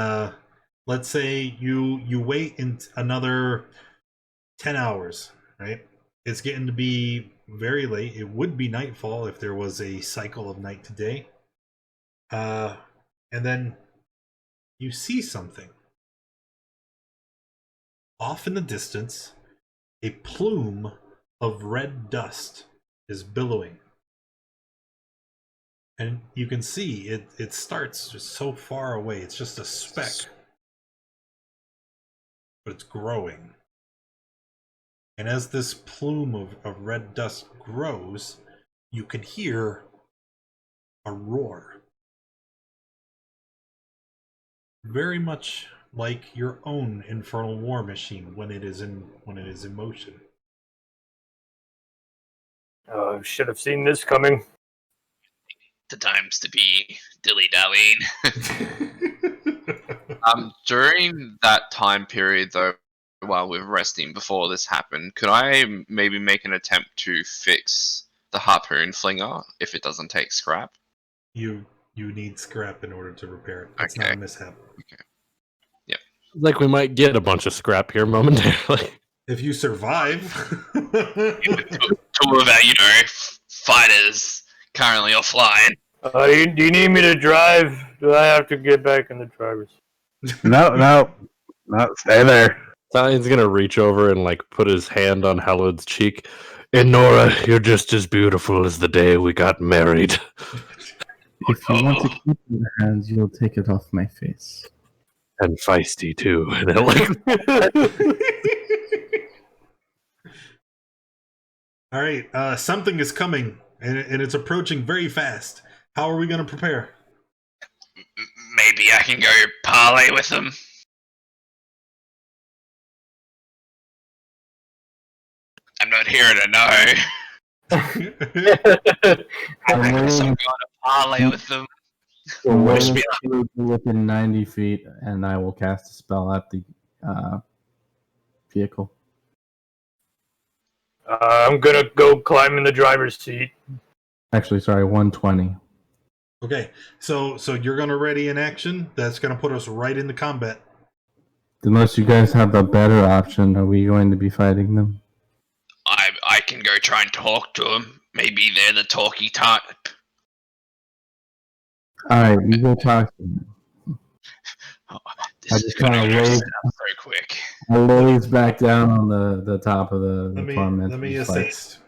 let's say you wait in another 10 hours, right? It's getting to be very late. It would be nightfall if there was a cycle of night to day. And then you see something. Off in the distance, a plume of red dust is billowing. And you can see it starts just so far away. It's just a speck. But it's growing. And as this plume of red dust grows, you can hear a roar. Very much like your own Infernal War Machine when it is in motion. Should have seen this coming. The times to be dilly-dallying. During that time period, though, while we're resting before this happened, could I maybe make an attempt to fix the harpoon flinger if it doesn't take scrap? You need scrap in order to repair it. It's not Okay. a mishap. Okay. Yep. Like we might get a bunch of scrap here momentarily. If you survive. Two of our, fighters currently offline. Do you need me to drive? Do I have to get back in the driver's? No, stay there. Italian's gonna reach over and like put his hand on Helen's cheek. And Nora, you're just as beautiful as the day we got married. If you want to keep your hands, you'll take it off my face. And feisty too. And they're like, All right, something is coming, and it's approaching very fast. How are we going to prepare? Maybe I can go parlay with them. I'm not here to know. I guess I'm going to parlay with them. Wish me within 90 feet, and I will cast a spell at the vehicle. I'm gonna go climb in the driver's seat. Actually, sorry, 120. Okay, so you're going to ready in action. That's going to put us right into combat. Unless you guys have a better option, are we going to be fighting them? I can go try and talk to them. Maybe they're the talky type. Alright, we go talk to them. This I is just going to kinda go wave- so quick. I lays back down on the top of the torment. Let me assist.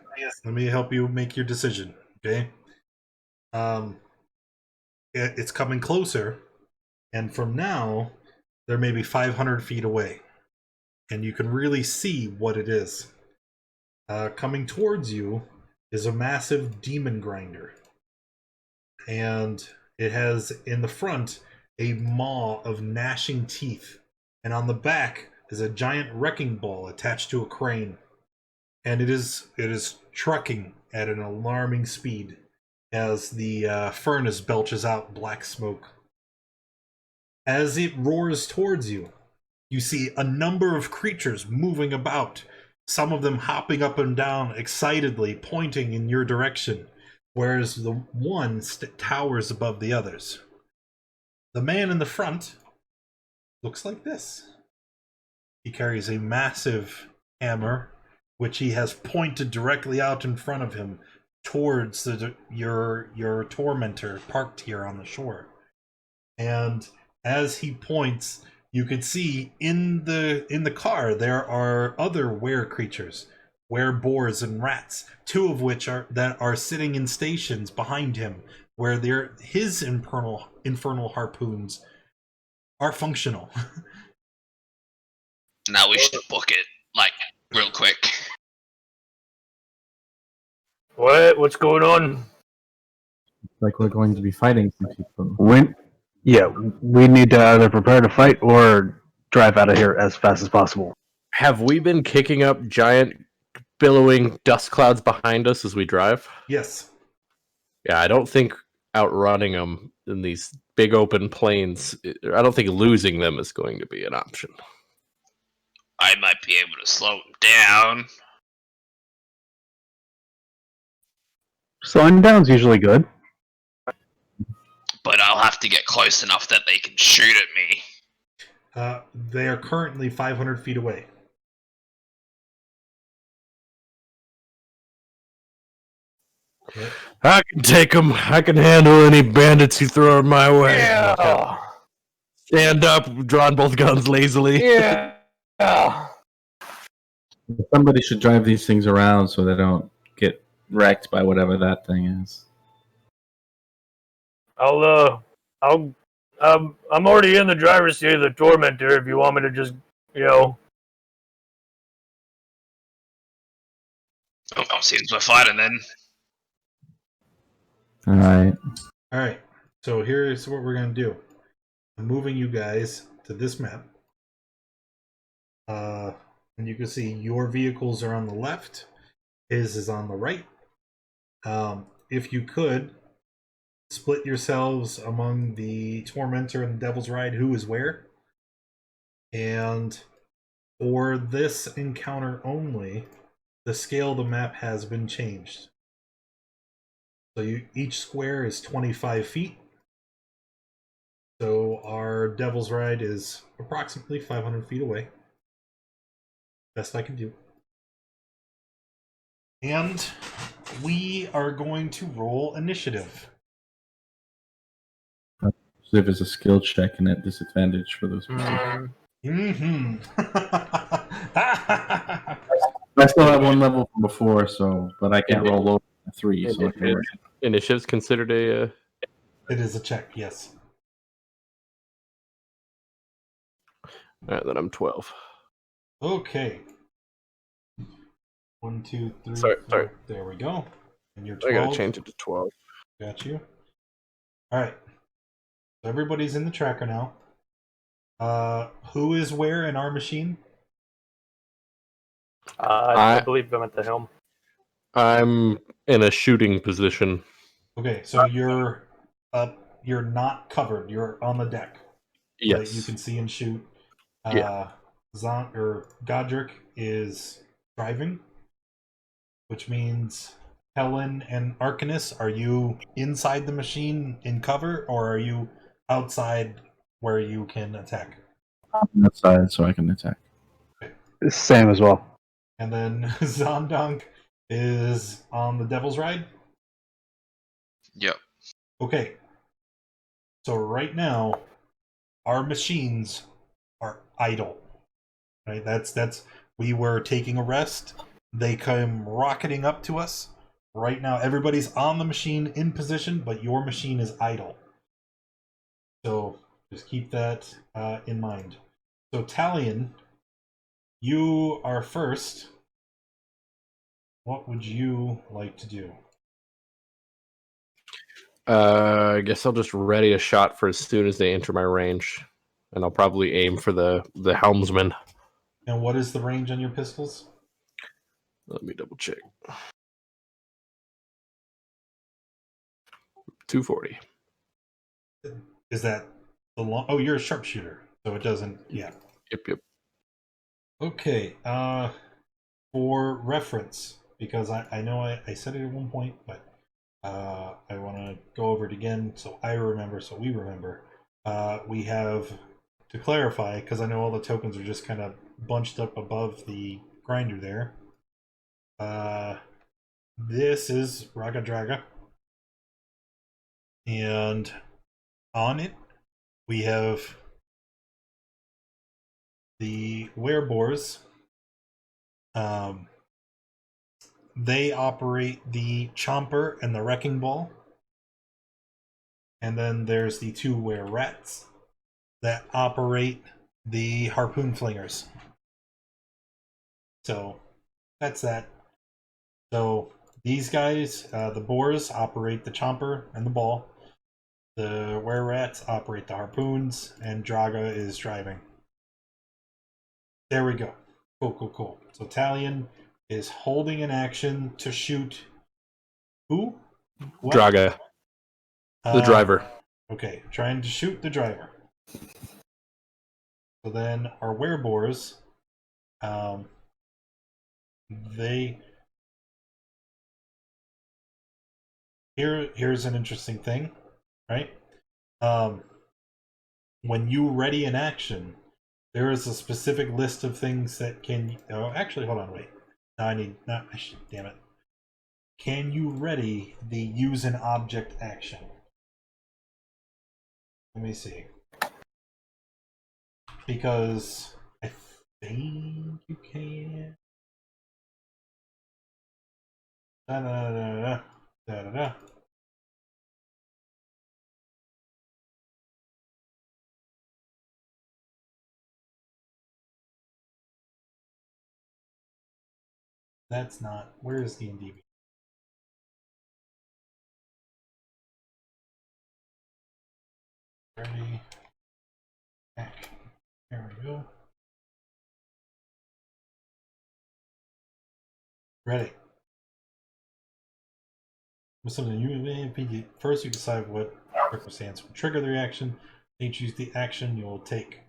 Let me help you make your decision. Okay. It's coming closer, and from now, there may be 500 feet away, and you can really see what it is. Coming towards you is a massive demon grinder, and it has in the front a maw of gnashing teeth, and on the back is a giant wrecking ball attached to a crane, and it is trucking at an alarming speed as the furnace belches out black smoke. As it roars towards you, you see a number of creatures moving about, some of them hopping up and down excitedly, pointing in your direction, whereas the one towers above the others. The man in the front looks like this. He carries a massive hammer, which he has pointed directly out in front of him towards your tormentor parked here on the shore. And as he points, you can see in the car there are other were creatures, were boars and rats, two of which are sitting in stations behind him, where his infernal harpoons are functional. Now we should book it, real quick. What's going on? Like we're going to be fighting some people. We need to either prepare to fight or drive out of here as fast as possible. have we been kicking up giant billowing dust clouds behind us as we drive? Yes. Yeah, I don't think outrunning them in these big open plains, I don't think losing them is going to be an option. I might be able to slow them down. Slowing down's usually good. But I'll have to get close enough that they can shoot at me. They are currently 500 feet away. Yep. I can take them. I can handle any bandits you throw my way. Yeah. Stand up, drawing both guns lazily. Yeah. Somebody should drive these things around so they don't get wrecked by whatever that thing is. I'm already in the driver's seat of the Tormentor. If you want me to just, Oh, seems we're fighting then. All right. All right. So here's what we're gonna do. I'm moving you guys to this map. And you can see your vehicles are on the left. His is on the right. If you could split yourselves among the Tormentor and the Devil's Ride, who is where. And for this encounter only, the scale of the map has been changed. So each square is 25 feet. So our Devil's Ride is approximately 500 feet away. Best I can do. And we are going to roll initiative. So if it's a skill check and at disadvantage for those people. Mm-hmm. I still have one level from before, but I can't roll over a 3. So I can Initiative's considered a. It is a check, yes. All right, then I'm 12. Okay. 1, 2, 3. Sorry. There we go. And you're 12. I gotta change it to 12. Got you. All right. So everybody's in the tracker now. Who is where in our machine? I believe I'm at the helm. I'm in a shooting position. Okay, so you're up. You're not covered. You're on the deck. So that Yes. you can see and shoot. Yeah. Godric is driving, which means Helen and Arcanus, are you inside the machine in cover, or are you outside where you can attack? I'm outside so I can attack. Same as well. And then Zondonk is on the Devil's Ride? Yep. Okay. So right now, our machines are idle. Right? That's we were taking a rest. They come rocketing up to us. Right now, everybody's on the machine in position, but your machine is idle. So just keep that in mind. So Talion, you are first. What would you like to do? I guess I'll just ready a shot for as soon as they enter my range, and I'll probably aim for the helmsman. And what is the range on your pistols? Let me double check. 240. Is that the long? Oh, you're a sharpshooter, so it doesn't. Yeah. Yep. Okay. For reference, because I know I said it at one point, but I want to go over it again so I remember, so we remember. We have, to clarify, because I know all the tokens are just kind of bunched up above the grinder there. This is Raga Draga. And on it, we have the Werebores. They operate the Chomper and the Wrecking Ball. And then there's the two Were-Rats that operate the Harpoon Flingers. So that's that. So these guys, the Boars, operate the Chomper and the Ball. The Were-Rats operate the Harpoons, and Draga is driving. There we go. Cool. So Talion is holding an action to shoot who? What? Draga, the driver. Okay, trying to shoot the driver. So then our Werebores, here's an interesting thing, right? When you ready an action, there is a specific list of things that can. Oh, actually, hold on, wait. No, damn it. can you ready the use an object action? Let me see. Because I think you can. Da-da-da-da-da. That's not. Where is D&D? Ready. Action. There we go. Ready. With something you first, you decide what circumstance will trigger the reaction. Then you choose the action you will take.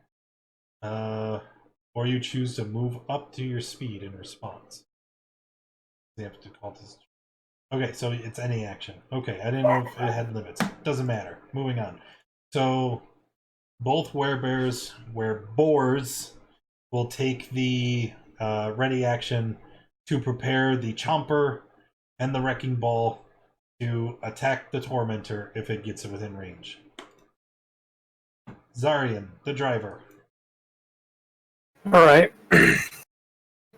Or you choose to move up to your speed in response. You have to call this. Okay, so it's any action. Okay, I didn't know if it had limits. Doesn't matter. Moving on. So both werebores will take the ready action to prepare the Chomper and the Wrecking Ball to attack the Tormentor if it gets within range. Zarian, the driver. Alright.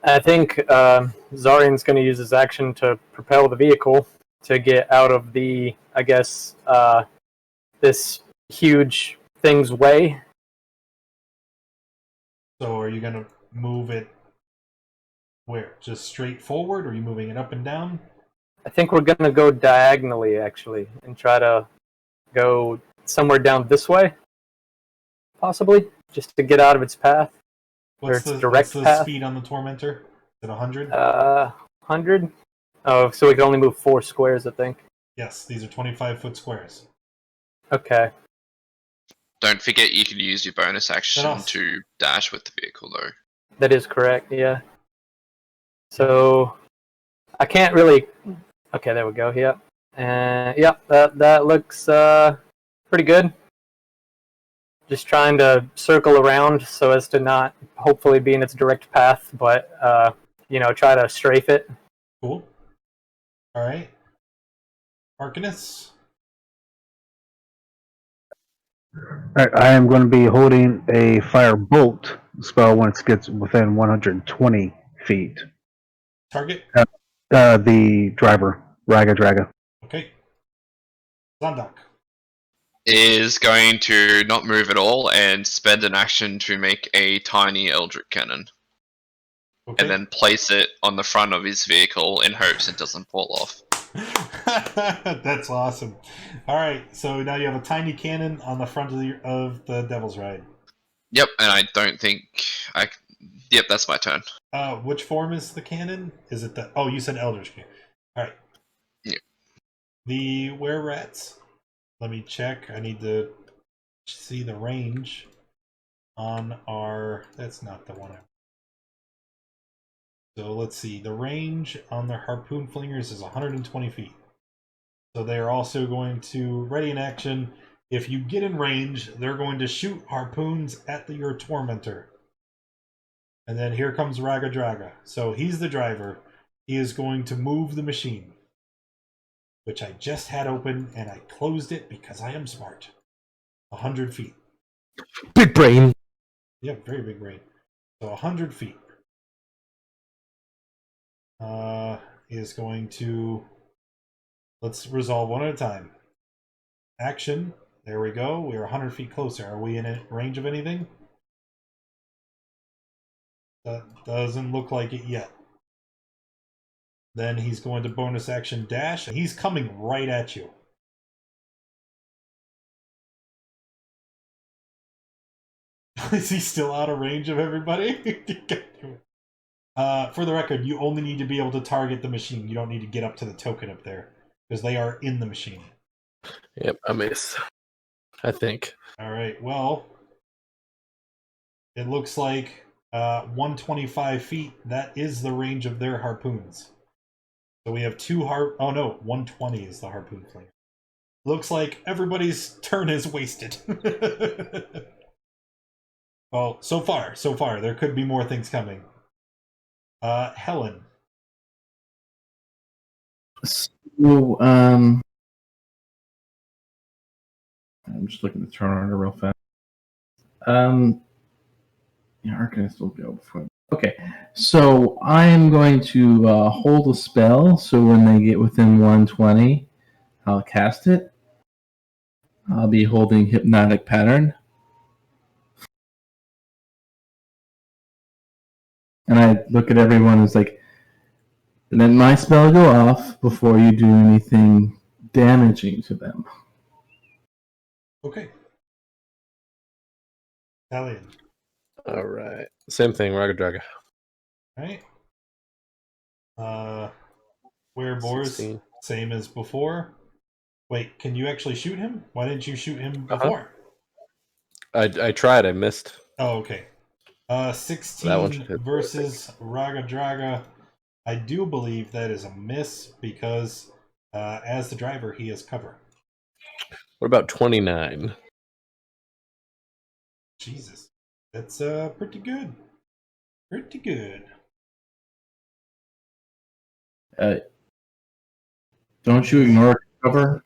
I think Zarian's going to use his action to propel the vehicle to get out of the, I guess, this huge thing's way. So are you going to move it where? Just straight forward? Or are you moving it up and down? I think we're going to go diagonally, actually, and try to go somewhere down this way, possibly, just to get out of its path. What's its the, direct what's the path? speed on the Tormentor? Is it 100? 100? Oh, so we can only move 4 squares, I think. Yes, these are 25-foot squares. Okay. Don't forget you can use your bonus action also- to dash with the vehicle, though. That is correct, yeah. So, I can't really... Okay, there we go, yep. Yep, that looks pretty good. Just trying to circle around so as to not hopefully be in its direct path, but, you know, try to strafe it. Cool. Alright. Arcanus? Alright, I am going to be holding a fire bolt spell when it gets within 120 feet. Target? The driver, Raga Draga. Okay. Zondak. Is going to not move at all and spend an action to make a tiny Eldritch Cannon. Okay. And then place it on the front of his vehicle in hopes it doesn't fall off. That's awesome. Alright, so now you have a tiny cannon on the front of the Devil's Ride. Yep, and I don't think I... Yep, that's my turn. Which form is the cannon? Is it the... Oh, you said Eldritch Cannon. Alright. Yep. The were-rats. Let me check. I need to see the range on our... That's not the one I... So let's see. The range on the harpoon flingers is 120 feet. So they are also going to ready in action. If you get in range, they're going to shoot harpoons at your Tormentor. And then here comes Raga Draga. So he's the driver. He is going to move the machine, which I just had open, and I closed it because I am smart. 100 feet. Big brain. Yeah, very big brain. So 100 feet. Is going to... Let's resolve one at a time. Action. There we go. We are 100 feet closer. Are we in range of anything? That doesn't look like it yet. Then he's going to bonus action dash. He's coming right at you. Is he still out of range of everybody? For the record, you only need to be able to target the machine. You don't need to get up to the token up there. Because they are in the machine. Yep, I miss. I think. Alright, well... It looks like 125 feet. That is the range of their harpoons. So we have two oh no, 120 is the harpoon flinger. Looks like everybody's turn is wasted. Well, so far. There could be more things coming. Helen. So, I'm just looking at the turn order real fast. Yeah, Arcanist will go before. Okay, so I am going to hold a spell, so when they get within 120, I'll cast it. I'll be holding Hypnotic Pattern. And I look at everyone as like, let my spell go off before you do anything damaging to them. Okay. Italian. All right. Same thing, Raga Draga. Right. Wereboars, 16. same as before. Wait, can you actually shoot him? Why didn't you shoot him Uh-huh. before? I tried, I missed. Oh, okay. That one 16 should hit. versus Raga Draga. I do believe that is a miss because as the driver, he has cover. What about 29? Jesus. That's pretty good. Pretty good. Don't you ignore cover?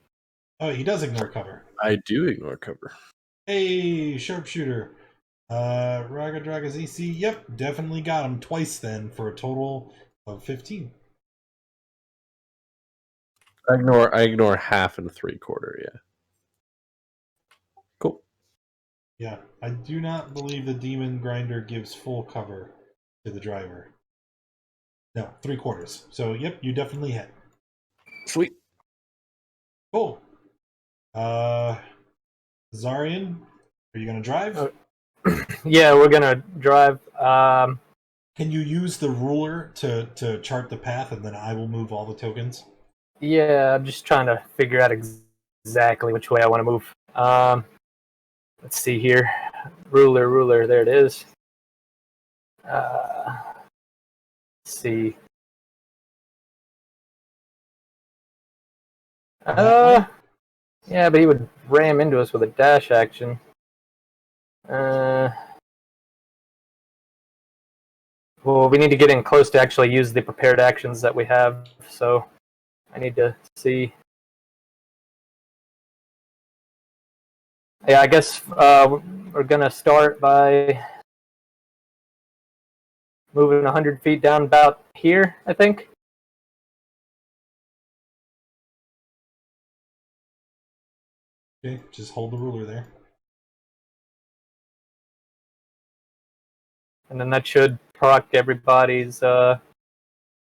Oh, he does ignore cover. I do ignore cover. Hey, sharpshooter. Raga Draga's EC. Yep, definitely got him twice then for a total of 15. I ignore half and 3/4, yeah. Cool. Yeah, I do not believe the Demon Grinder gives full cover to the driver. No, 3/4. So, yep, you definitely hit. Sweet. Cool. Zarian, are you gonna drive? Yeah, we're gonna drive. Can you use the ruler to chart the path, and then I will move all the tokens? Yeah, I'm just trying to figure out exactly which way I want to move. Let's see here. Ruler, there it is. Let's see. Yeah, but he would ram into us with a dash action. Well, we need to get in close to actually use the prepared actions that we have, so I need to see. Yeah, I guess we're going to start by moving 100 feet down about here, I think. Okay, just hold the ruler there. And then that should proc everybody's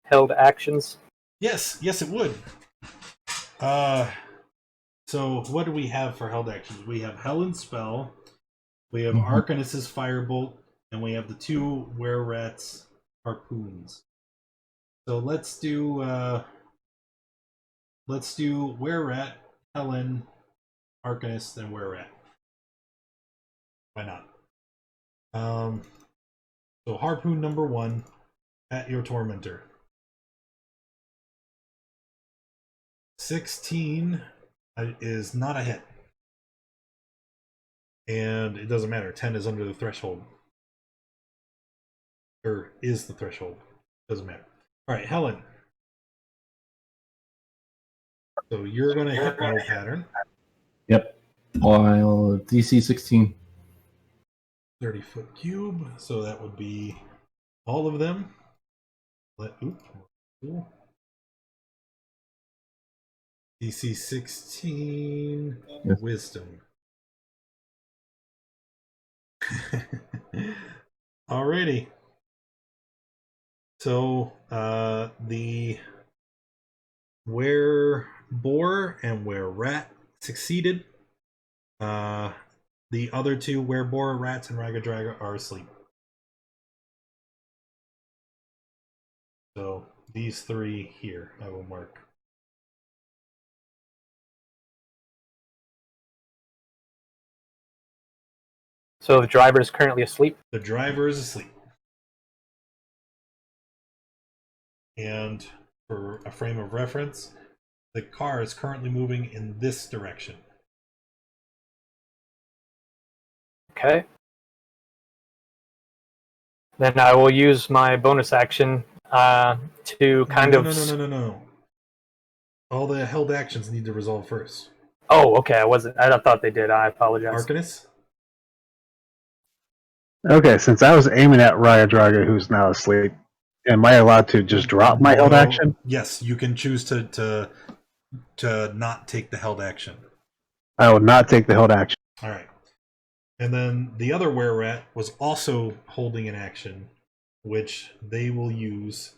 held actions. Yes, it would. So what do we have for held actions? We have Helen's spell, we have Arcanist's firebolt, and we have the 2 were-rats harpoons. So let's do were-rat, Helen, Arcanist, and were-rat. Why not? So harpoon number 1 at your tormentor. 16 is not a hit. And it doesn't matter. 10 is under the threshold. Or is the threshold. Doesn't matter. Alright, Helen. So you're going to hypno pattern. Yep. While DC 16. 30-foot cube. So that would be all of them. Cool. DC 16. Yes. Wisdom. Alrighty. So the were-boar and were-rat succeeded. The other 2 were-boar, rats, and Raga Draga are asleep. So these 3 here I will mark. So the driver is currently asleep. The driver is asleep. And for a frame of reference, the car is currently moving in this direction. Okay. Then I will use my bonus action to kind of... No. All the held actions need to resolve first. Oh, okay. I thought they did. I apologize. Arcanus? Okay, since I was aiming at Raya Draga, who's now asleep, am I allowed to just drop my held No, action? Yes, you can choose to not take the held action. I will not take the held action. All right. And then the other were-rat was also holding an action, which they will use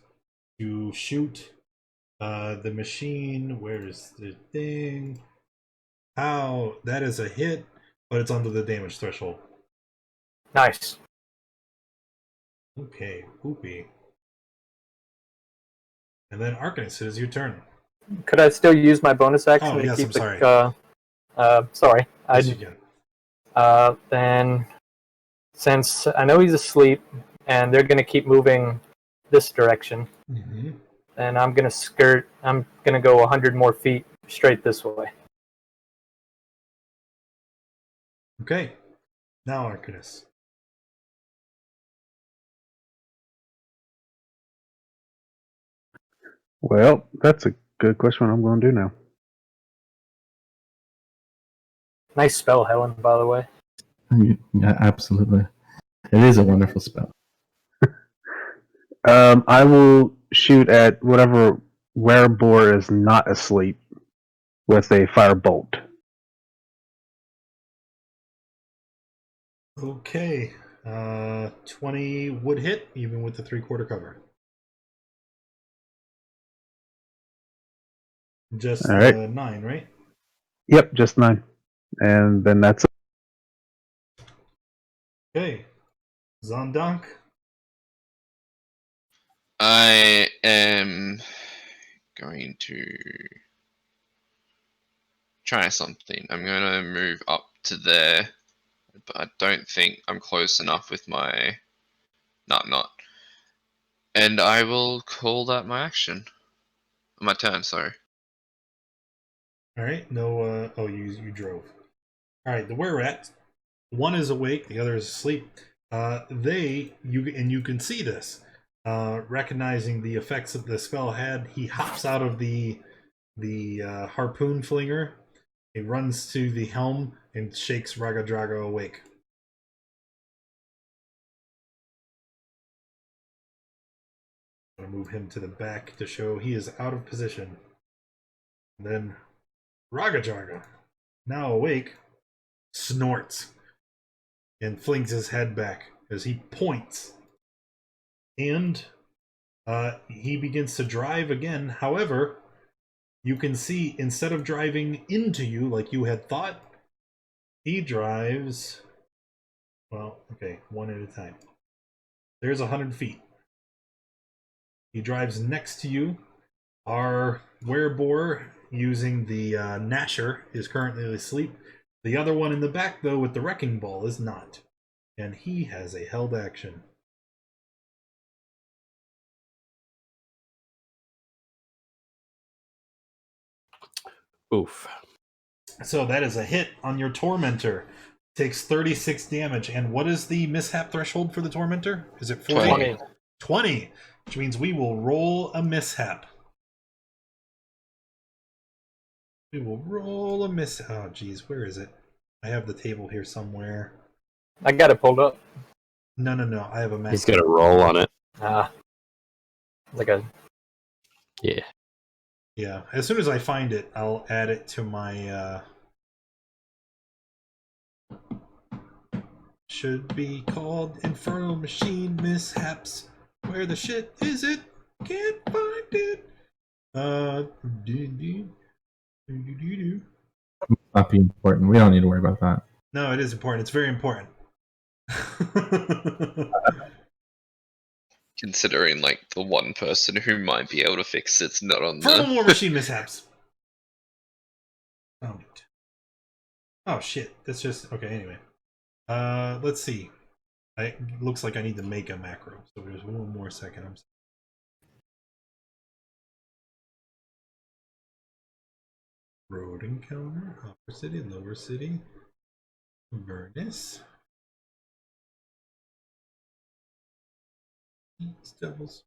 to shoot the machine. Where's the thing? How? That is a hit, but it's under the damage threshold. Nice. Okay, poopy. And then Arcanus, it is your turn. Could I still use my bonus action Oh, to yes, keep I'm sorry. sorry. Yes, you can. Then, since I know he's asleep, and they're gonna keep moving this direction, Mm-hmm. then I'm gonna skirt. I'm gonna go 100 more feet straight this way. Okay. Now Arcanus. Well, that's a good question. What I'm going to do now. Nice spell, Helen. By the way. Yeah, absolutely. It is a wonderful spell. I will shoot at whatever werebore is not asleep with a firebolt. Okay. 20 would hit, even with the 3/4 cover. Just All right. 9, right? Yep, just 9. And then that's it. Okay. Zondank. I am going to try something. I'm going to move up to there, but I don't think I'm close enough with my... No, I'm not. And I will call that my action. My turn, sorry. All right. No. Oh, you drove. All right. The were-rat. One is awake. The other is asleep. You can see this. Recognizing the effects that the spell had, he hops out of the harpoon flinger. He runs to the helm and shakes Raga Drago awake. I'm going to move him to the back to show he is out of position. And then Raga Draga, now awake, snorts and flings his head back as he points. And he begins to drive again. However, you can see instead of driving into you like you had thought, he drives, well, okay, one at a time. There's 100 feet. He drives next to you. Our werebore using the Gnasher is currently asleep. The other one in the back, though, with the Wrecking Ball is not. And he has a held action. Oof. So that is a hit on your Tormentor. Takes 36 damage. And what is the mishap threshold for the Tormentor? Is it 40? 20. 20, which means we will roll a mishap. We will roll a mishap. Oh, geez, where is it? I have the table here somewhere. I got it pulled up. No, I have a map. He's got a roll on it. Like a Yeah. Yeah, as soon as I find it, I'll add it to my should be called Infernal Machine Mishaps. Where the shit is it? Can't find it. Not be important. We don't need to worry about that. No, it is important. It's very important. Considering, like, the one person who might be able to fix it's not on Infernal the... War Machine Mishaps. Found it. Oh shit. That's just okay. Anyway, let's see. Looks like I need to make a macro. So there's one more second. Road encounter, upper city, lower city, Avernus. Devils.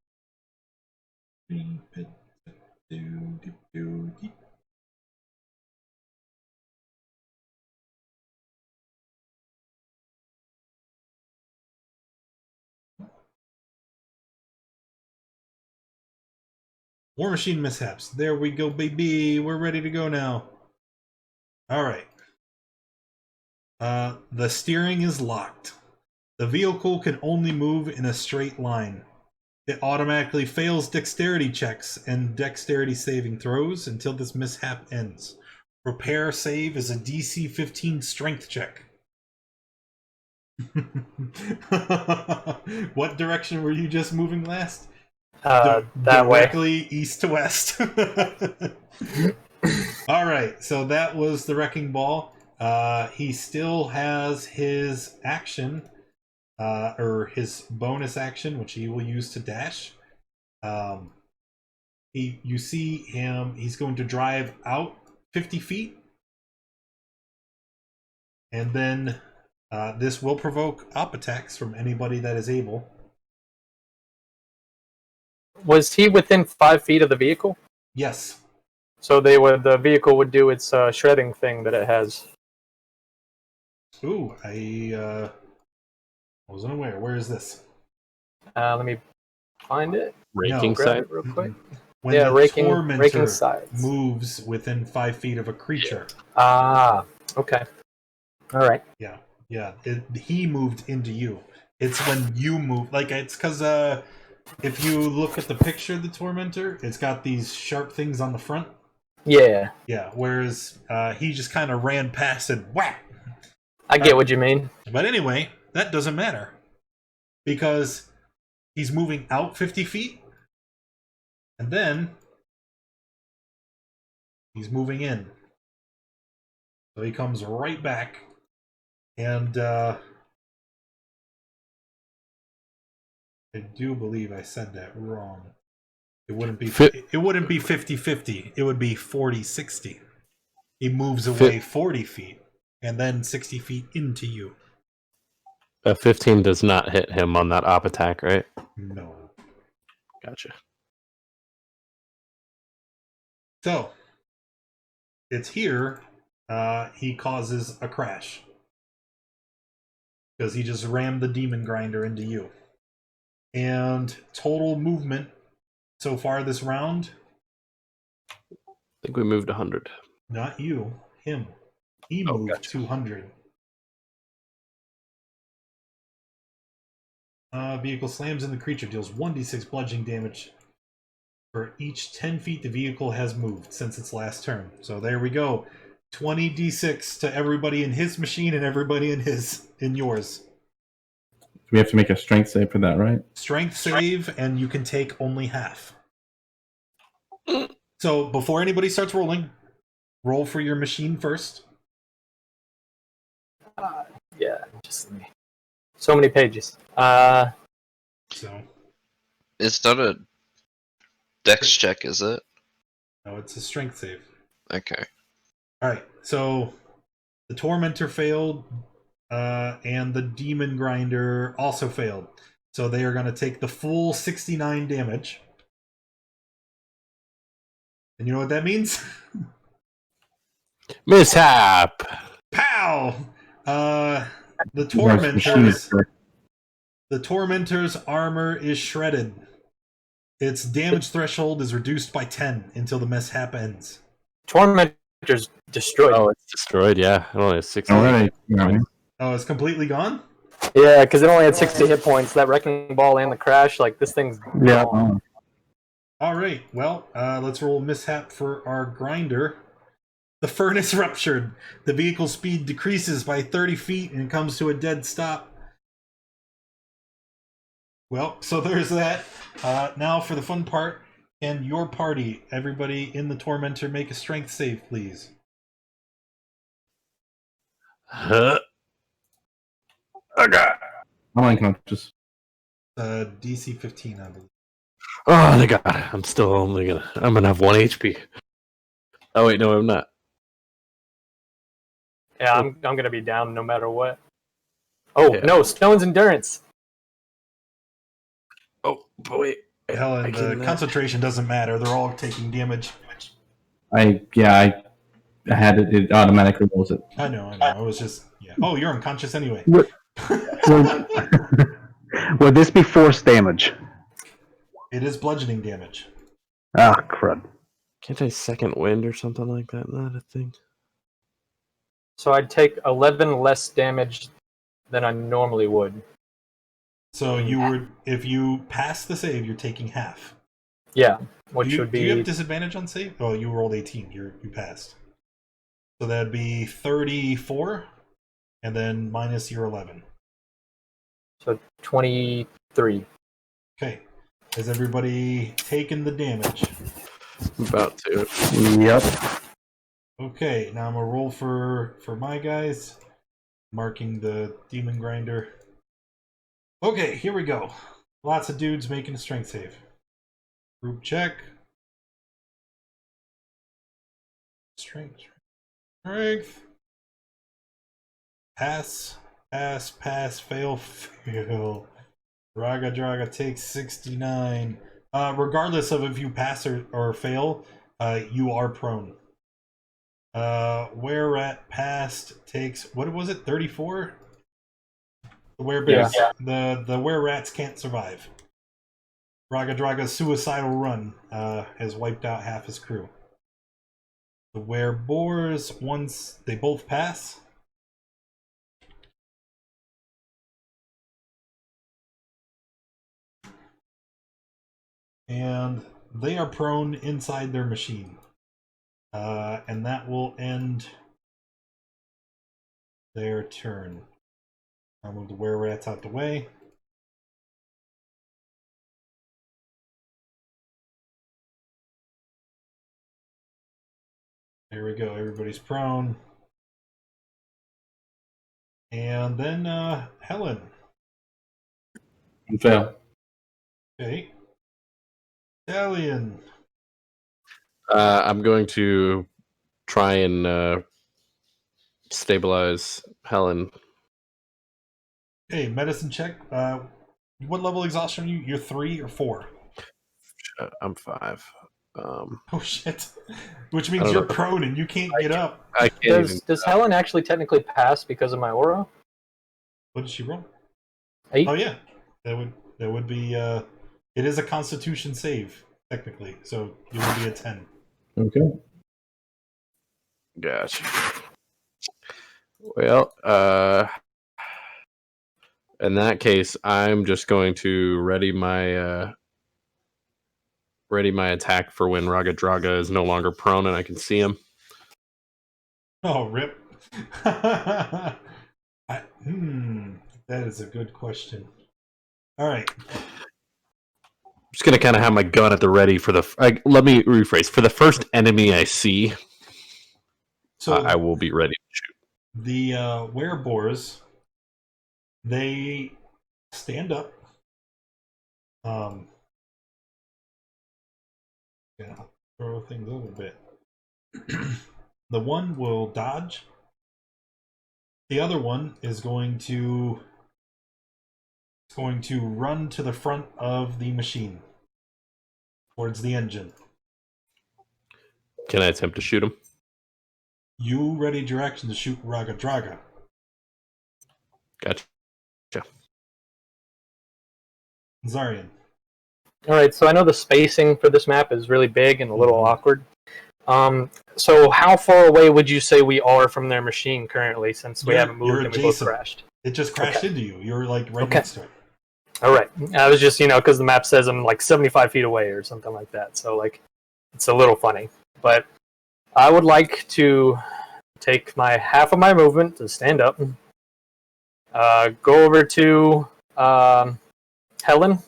War Machine mishaps. There we go, baby. We're ready to go now. All right. The steering is locked. The vehicle can only move in a straight line. It automatically fails dexterity checks and dexterity saving throws until this mishap ends. Repair save is a DC 15 strength check. What direction were you just moving last? That way. Directly east to west. All right, so that was the wrecking ball. He still has his action, or his bonus action, which he will use to dash. You see him. He's going to drive out 50 feet, and then this will provoke up attacks from anybody that is able. Was he within 5 feet of the vehicle? Yes. So the vehicle would do its shredding thing that it has. Ooh, I wasn't aware. Where is this? Let me find it. Raking No. Grab side. it real quick. When Yeah, the raking Tormentor sides. moves within 5 feet of a creature. Ah, okay. All right. Yeah. He moved into you. It's when you move. Like, it's because if you look at the picture of the Tormentor, it's got these sharp things on the front. Yeah, Yeah, whereas he just kind of ran past and whack. I get what you mean. But anyway, that doesn't matter. Because he's moving out 50 feet. And then he's moving in. So he comes right back. And I do believe I said that wrong. It wouldn't be 50-50. It would be 40-60. He moves away 40 feet and then 60 feet into you. 15 does not hit him on that op attack, right? No. Gotcha. So it's here. He causes a crash because he just rammed the demon grinder into you. And total movement so far this round, I think we moved 100. not you, him. He moved gotcha. 200. Vehicle slams in the creature, deals 1d6 bludgeoning damage for each 10 feet the vehicle has moved since its last turn. So there we go. 20d6 to everybody in his machine and everybody in yours. We have to make a strength save for that, right? Strength save, and you can take only half. So before anybody starts rolling, roll for your machine first. Yeah, just so many pages. So It's not a dex check, is it? no, it's a strength save. Okay. All right. So the Tormentor failed, and the Demon Grinder also failed. So they are going to take the full 69 damage. And you know what that means? Mishap! Pow! The Machine. Tormentor's armor is shredded. Its damage threshold is reduced by 10 until the mishap ends. Tormentor's destroyed. Oh, it's destroyed, yeah. It only has 60. Alright. Yeah. Oh, it's completely gone? Yeah, because it only had 60 hit points. That wrecking ball and the crash, like this thing's Yeah. gone. All right. Well, let's roll mishap for our grinder. The furnace ruptured. The vehicle speed decreases by 30 feet and comes to a dead stop. Well, so there's that. Now for the fun part. Can your party, everybody in the Tormentor, make a strength save, please? Huh? I'm unconscious. DC 15, I believe. Oh, my God. I'm gonna have 1 HP. Oh, wait, no, I'm not. Yeah, I'm gonna be down no matter what. Oh Yeah. no, Stone's endurance. Oh, but wait. Helen, the can, concentration doesn't matter. They're all taking damage. I had it. It automatically rolls it. I know. I was just Oh, you're unconscious anyway. Would, would this be force damage? It is bludgeoning damage. Ah, crud. Can't I second wind or something like that? Not a thing. So I'd take 11 less damage than I normally would. So if you pass the save, you're taking half. Yeah, which would Do you have be disadvantage on save? Oh, you rolled 18. You passed. So that'd be 34, and then minus your 11. so 23. Okay. Has everybody taken the damage? About to. Yep. Okay, now I'm gonna roll for my guys, marking the demon grinder. Okay, here we go. Lots of dudes making a strength save. Group check. Strength. Pass, fail. Draga takes 69. Regardless of if you pass or fail, you are prone. Were rat passed takes, what was it, 34? The werebears, the were rats can't survive. Draga's suicidal run has wiped out half his crew. The were-boars, once they both pass, and they are prone inside their machine. And that will end their turn. I'll move the were-rats out the way. There we go, everybody's prone. And then Helen. Fail. Okay. Stallion. I'm going to try and stabilize Helen. Okay, medicine check. What level exhaustion are you? You're 3 or 4? I'm 5. Oh shit! Which means you're prone and you can't get up. I can't Does Helen actually technically pass because of my aura? What did she roll? 8? Oh yeah, that would be. It is a Constitution save technically, so it would be a 10. Okay. Gotcha. Well, in that case, I'm just going to ready my attack for when Draga is no longer prone and I can see him. Oh, rip. That is a good question. All right. I'm just gonna kind of have my gun at the ready for the. Let me rephrase. For the first enemy I see, So I will be ready to shoot. The were-boars, they stand up. Yeah, throw things a little bit. The one will dodge. The other one is going to run to the front of the machine towards the engine. Can I attempt to shoot him? You readied your action to shoot Draga. Gotcha. Zarian. Alright, so I know the spacing for this map is really big and a little awkward. So how far away would you say we are from their machine currently, since we haven't moved and we both crashed? It just crashed into you. You're like right next to it. Alright, I was just, because the map says I'm like 75 feet away or something like that, so like, it's a little funny. But I would like to take my half of my movement to stand up, go over to Helen,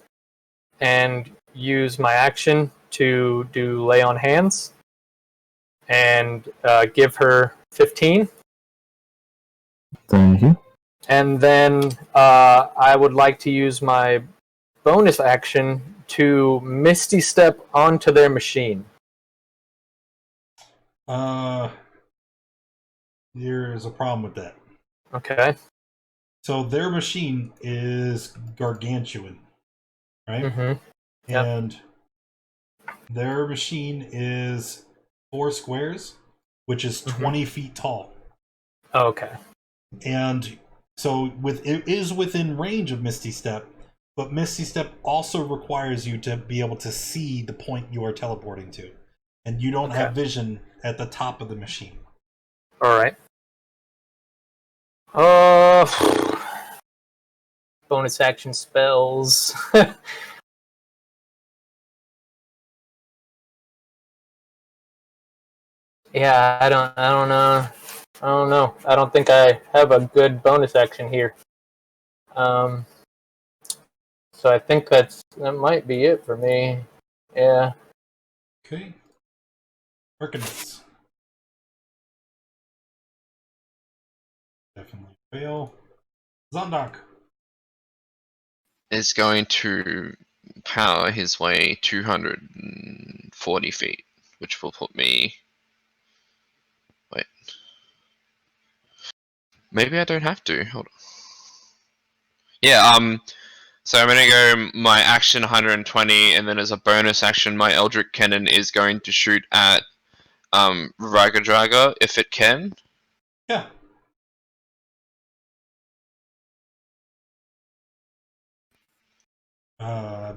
and use my action to do lay on hands, and give her 15. Thank you. And then I would like to use my bonus action to Misty Step onto their machine. There's a problem with that. Okay. So their machine is gargantuan, right? Mm-hmm. Yep. And their machine is 4 squares, which is 20 feet tall. Oh, okay. And so it is within range of Misty Step, but Misty Step also requires you to be able to see the point you are teleporting to. And you don't have vision at the top of the machine. Alright. Bonus action spells. Yeah, I don't know. I don't think I have a good bonus action here. So I think that might be it for me. Yeah. Okay. Arcanus. Definitely fail. Zondok. Is going to power his way 240 feet, which will put me. Wait. Maybe I don't have to. Hold on. Yeah, so I'm gonna go my action 120, and then as a bonus action, my Eldritch Cannon is going to shoot at Ragadraga if it can. Yeah.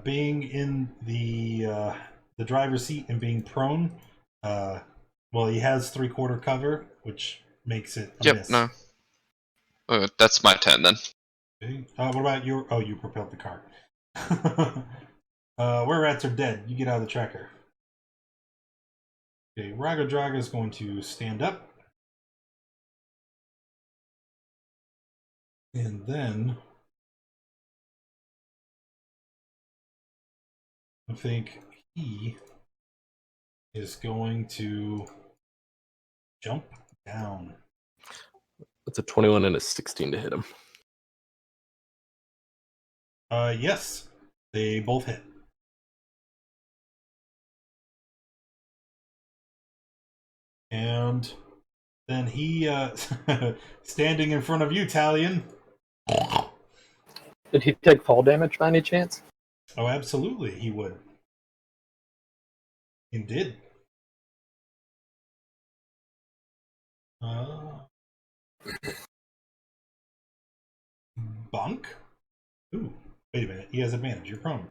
Being in the driver's seat and being prone, well, he has 3/4 cover, which makes it a miss. No. Oh, that's my turn then. Okay. What about your? Oh, you propelled the car. Where rats are dead. You get out of the tracker. Okay, Ragadraga is going to stand up. And then I think he is going to jump down. It's a 21 and a 16 to hit him. Yes, they both hit. And then he, standing in front of you, Talion. Did he take fall damage by any chance? Oh, absolutely, he would. He did. Bonk? Ooh, wait a minute. He has advantage. You're prone.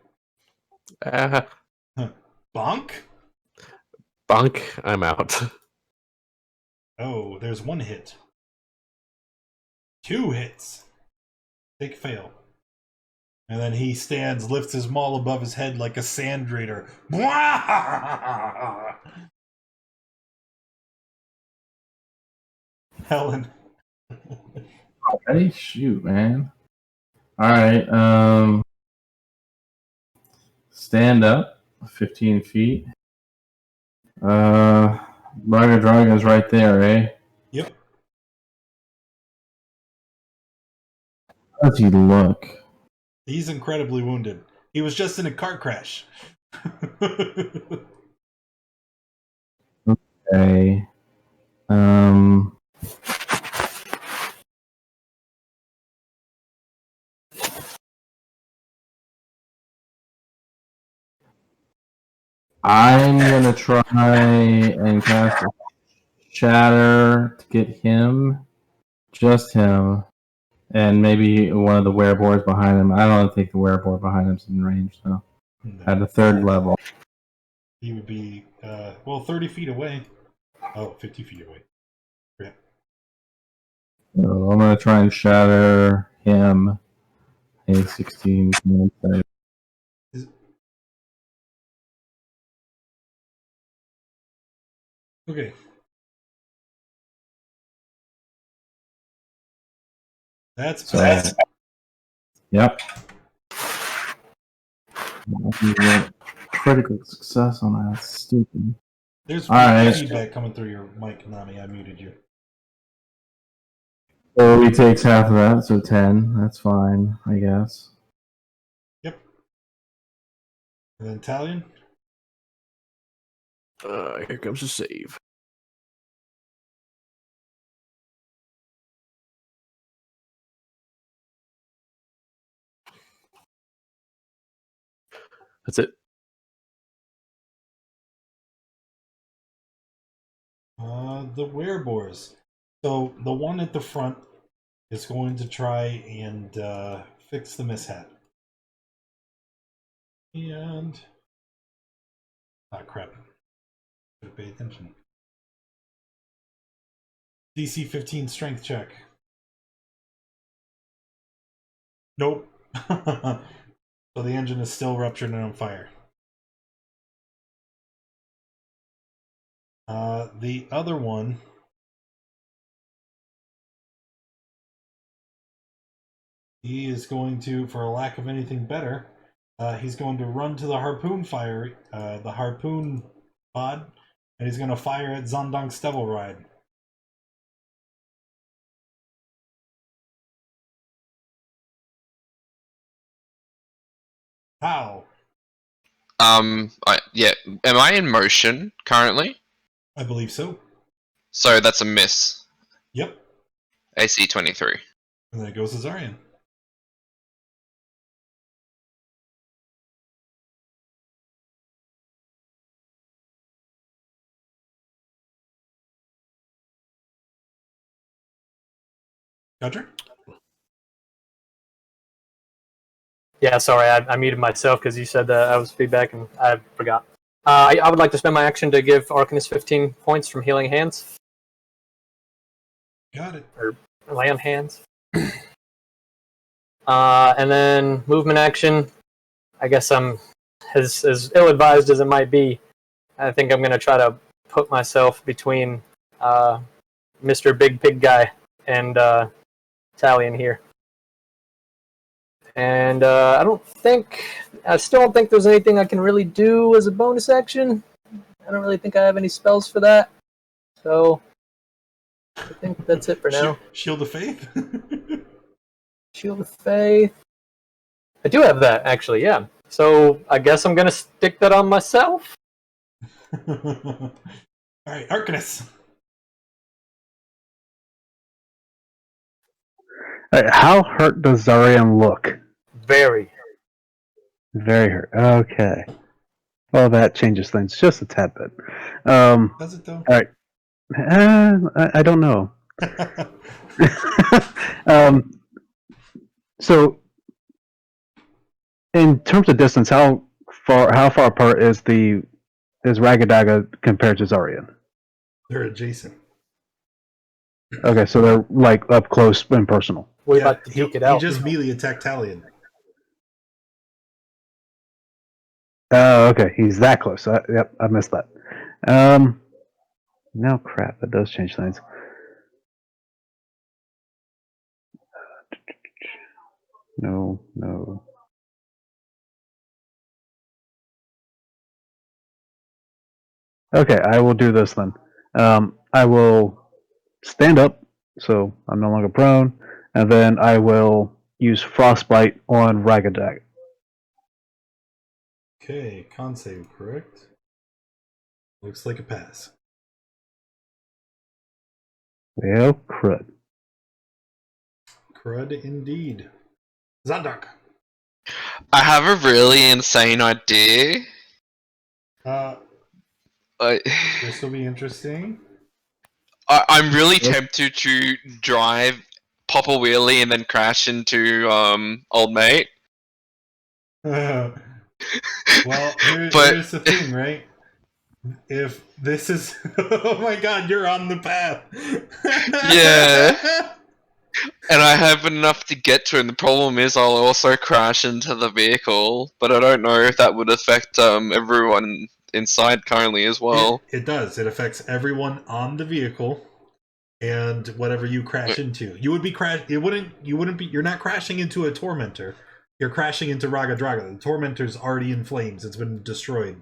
Bonk? Bonk, I'm out. Oh, there's 1 hit. 2 hits. Big fail. And then he stands, lifts his maul above his head like a sand raider. Helen. Alright, shoot, man. Alright, stand up 15 feet. Ragadraga's right there, eh? Yep. How does he look? He's incredibly wounded. He was just in a car crash. Okay. I'm gonna try and cast a shatter to get him, just him, and maybe one of the wereboards behind him. I don't think the werebore behind him's in range though. No. At the 3rd level. He would be, 30 feet away. Oh, 50 feet away. Yeah. So I'm gonna try and shatter him. A 16. Okay. That's bad. Yep. Critical success on that. Stupid. There's feedback coming through your mic, Nami. I muted you. So he takes half of that, so 10. That's fine, I guess. Yep. And then Italian? Here comes a save. That's it. The werebores. So the one at the front is going to try and fix the mishap. And crap. Gotta pay attention. DC 15 strength check. Nope. So the engine is still ruptured and on fire. The other one, he is going to, for a lack of anything better, he's going to run to the harpoon fire, the harpoon pod, and he's going to fire at Zondonk's Devil Ride. How? Yeah. Am I in motion currently? I believe so. So that's a miss. Yep. AC 23. And then it goes to Zarian. Gotcha. Yeah, sorry, I muted myself because you said that I was feedback and I forgot. I would like to spend my action to give Arcanist 15 points from Healing Hands. Got it. Or Land Hands. And then movement action. I guess I'm as ill-advised as it might be. I think I'm going to try to put myself between Mr. Big Pig Guy and Talion here. And I still don't think there's anything I can really do as a bonus action. I don't really think I have any spells for that. So I think that's it for now. Shield of Faith? Shield of Faith. I do have that, actually, yeah. So I guess I'm going to stick that on myself. Alright, Arcanist. How hurt does Zarian look? Very. Very hurt. Okay. Well, that changes things just a tad bit. Does it though? All right. I don't know. So, in terms of distance, how far apart is Ragadaga compared to Zarian? They're adjacent. Okay, so they're like up close and personal. We're about to duke it out. He just melee attacked Talion. Oh, okay, he's that close. Yep, I missed that. No, crap, that does change things. No. Okay, I will do this then. I will stand up, so I'm no longer prone, and then I will use Frostbite on Ragadaga. Okay, con save, correct? Looks like a pass. Well, crud. Crud indeed. Zondok. I have a really insane idea. This will be interesting. I'm really tempted to drive, pop a wheelie, and then crash into old mate. Well, here's the thing, right? If this is... oh my god, you're on the path! Yeah. And I have enough to get to, and the problem is I'll also crash into the vehicle, but I don't know if that would affect everyone inside currently as well. It does. It affects everyone on the vehicle and whatever you crash into. You would be you're not crashing into a Tormentor. You're crashing into Raga Draga. The Tormentor's already in flames. It's been destroyed.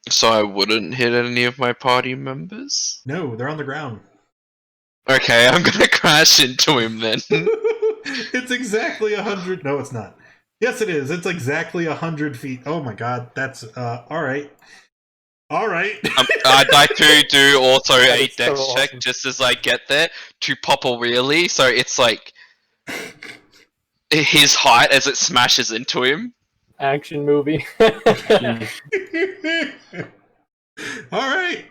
So I wouldn't hit any of my party members? No, they're on the ground. Okay, I'm gonna crash into him then. It's exactly 100. No, it's not. Yes, it is. It's exactly 100 feet. Oh my god, that's alright. Alright. I'd like to do also a That's dex so check awesome. just as I get there to pop a wheelie, so it's like his height as it smashes into him. action movie. All right.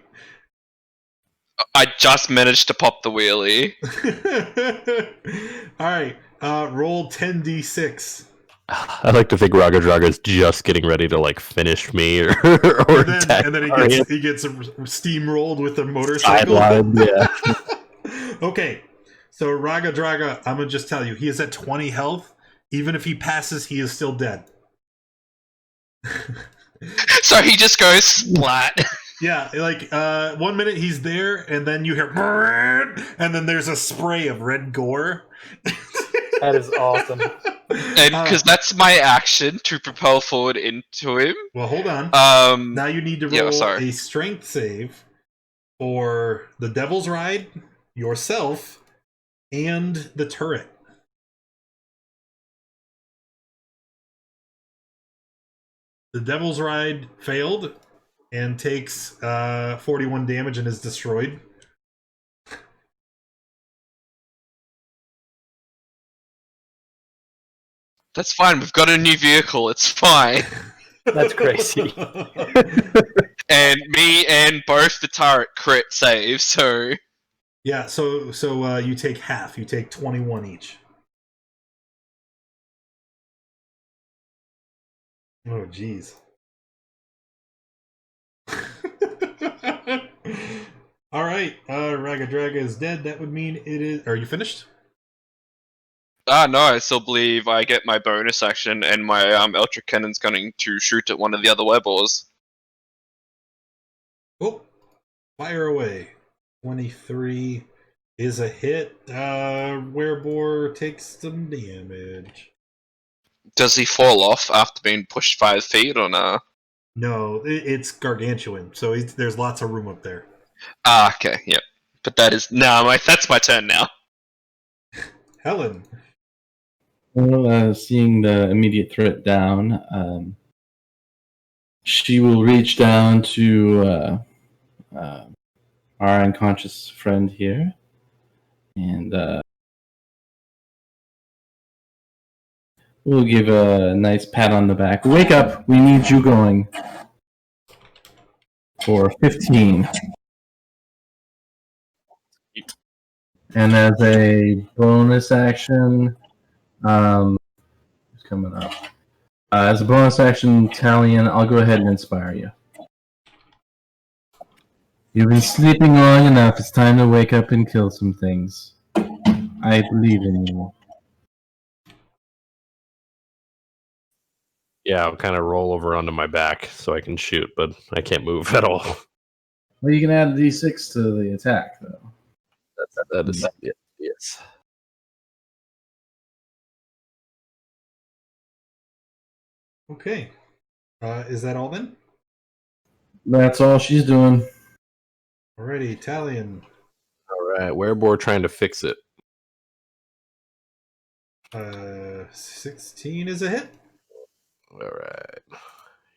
I just managed to pop the wheelie. All right. Roll 10d6. I like to think Raga Draga's just getting ready to like finish me or attack. And then he gets steamrolled with a motorcycle. Sideline, yeah. Okay. So Raga Draga, I'm gonna just tell you, he is at 20 health. Even if he passes, he is still dead. So he just goes splat. Yeah, like 1 minute he's there, and then you hear, and then there's a spray of red gore. That is awesome. And because that's my action to propel forward into him. Well, hold on. Now you need to roll a strength save for the Devil's Ride, yourself, and the turret. The Devil's Ride failed and takes 41 damage and is destroyed. That's fine. We've got a new vehicle. It's fine. That's crazy. And me and both the turret crit save. So yeah. So you take half. You take 21 each. Oh, jeez. All right. Raga Draga is dead. That would mean it is. Are you finished? no, I still believe I get my bonus action, and my electric cannon's going to shoot at one of the other werebores. Oh, fire away. 23 is a hit. Werebore takes some damage. Does he fall off after being pushed 5 feet, or no? No, it's gargantuan, so there's lots of room up there. Ah, okay, yep. But that is that's my turn now. Helen. Well, seeing the immediate threat down, she will reach down to our unconscious friend here, and we'll give a nice pat on the back. Wake up! We need you going. For 15. And as a bonus action, who's coming up? As a bonus action, Talion, I'll go ahead and inspire you. You've been sleeping long enough. It's time to wake up and kill some things. I believe in you. Yeah, I'll kind of roll over onto my back so I can shoot, but I can't move at all. Well, you can add a d6 to the attack, though. That is, yes. Okay. Is that all then? That's all she's doing. Alrighty, Talion. All right, werebore trying to fix it. 16 is a hit. All right.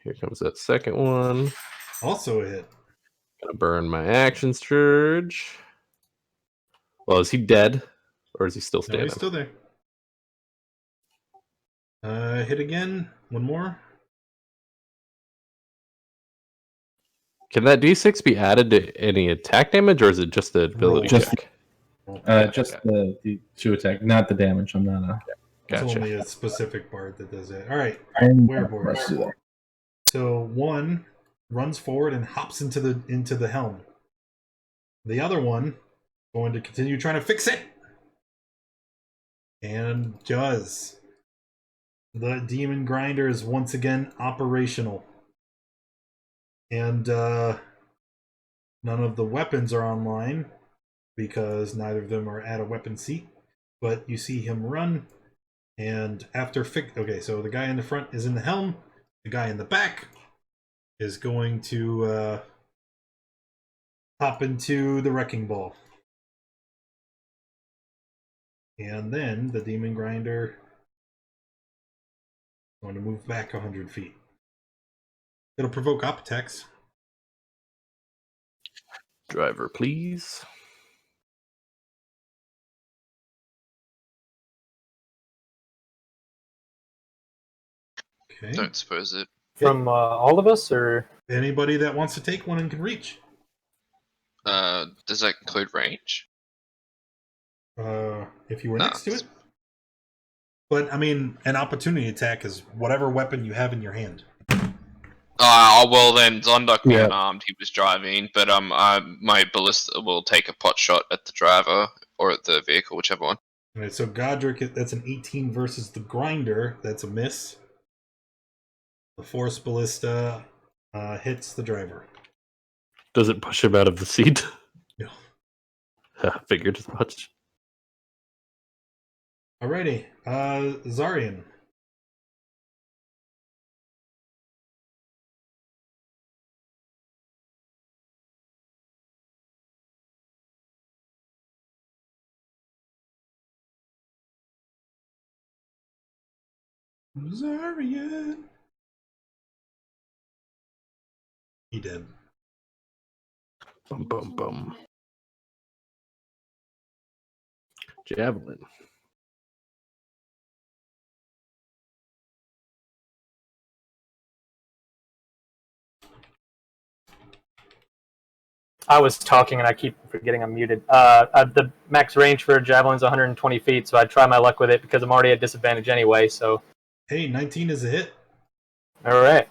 Here comes that second one. Also a hit. Gonna burn my action surge. Well, is he dead? Or is he still No, standing? he's still there. Hit again. One more. Can that d6 be added to any attack damage, or is it just the ability Just- check? Just the 2 attack, not the damage. I'm not a... It's Gotcha. only a specific bard that does it. Alright. Werebore. Let's do that. So one runs forward and hops into the helm. The other one going to continue trying to fix it. And does. The demon grinder is once again operational. And none of the weapons are online because neither of them are at a weapon seat. But you see him run, and after okay, so the guy in the front is in the helm. The guy in the back is going to hop into the wrecking ball. And then the demon grinder is going to move back 100 feet. It'll provoke op attacks. Driver, please. Okay. Don't suppose it. From all of us, or Anybody that wants to take one and can reach. Does that include range? If you were Nah. next to it. But I mean, an opportunity attack is whatever weapon you have in your hand. Well then, Zondok being Yeah. unarmed, he was driving, but my ballista will take a pot shot at the driver or at the vehicle, whichever one. All right, so Godric, that's an 18 versus the Grinder. That's a miss. The Force Ballista hits the driver. Does it push him out of the seat? No. Figured as much. Alrighty, Zarian. Zarian. He did. Bum bum bum. Javelin. I was talking and I keep forgetting I'm muted. The max range for javelin's 120 feet, so I'd try my luck with it because I'm already at disadvantage anyway. So, Hey, 19 is a hit. all right.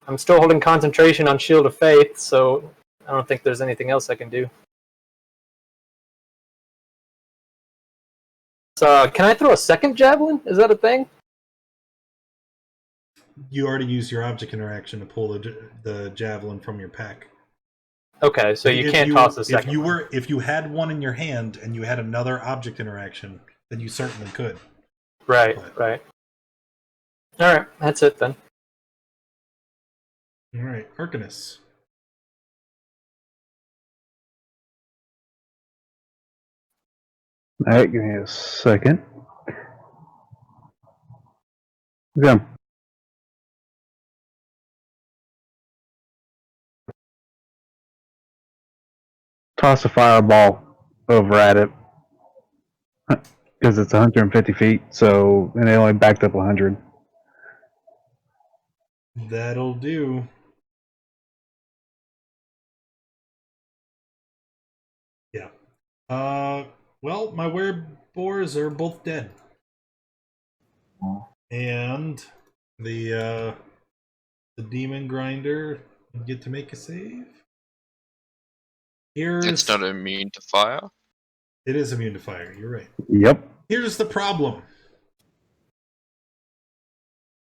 I'm still holding concentration on Shield of Faith, so I don't think there's anything else I can do. So, can I throw a second javelin? Is that a thing? You already used your object interaction to pull the javelin from your pack. Okay, so you If can't toss a second. If you had one in your hand and you had another object interaction, then you certainly could. Right, But- right. All right, that's it then. All right, Arcanus. All right, give me a second. Okay. Toss a fireball over at it because it's 150 feet. So, and they only backed up 100. That'll do. Yeah. Well, my wereboars are both dead. And the demon grinder would get to make a save. It's not immune to fire. It is immune to fire, you're right. Yep. Here's the problem.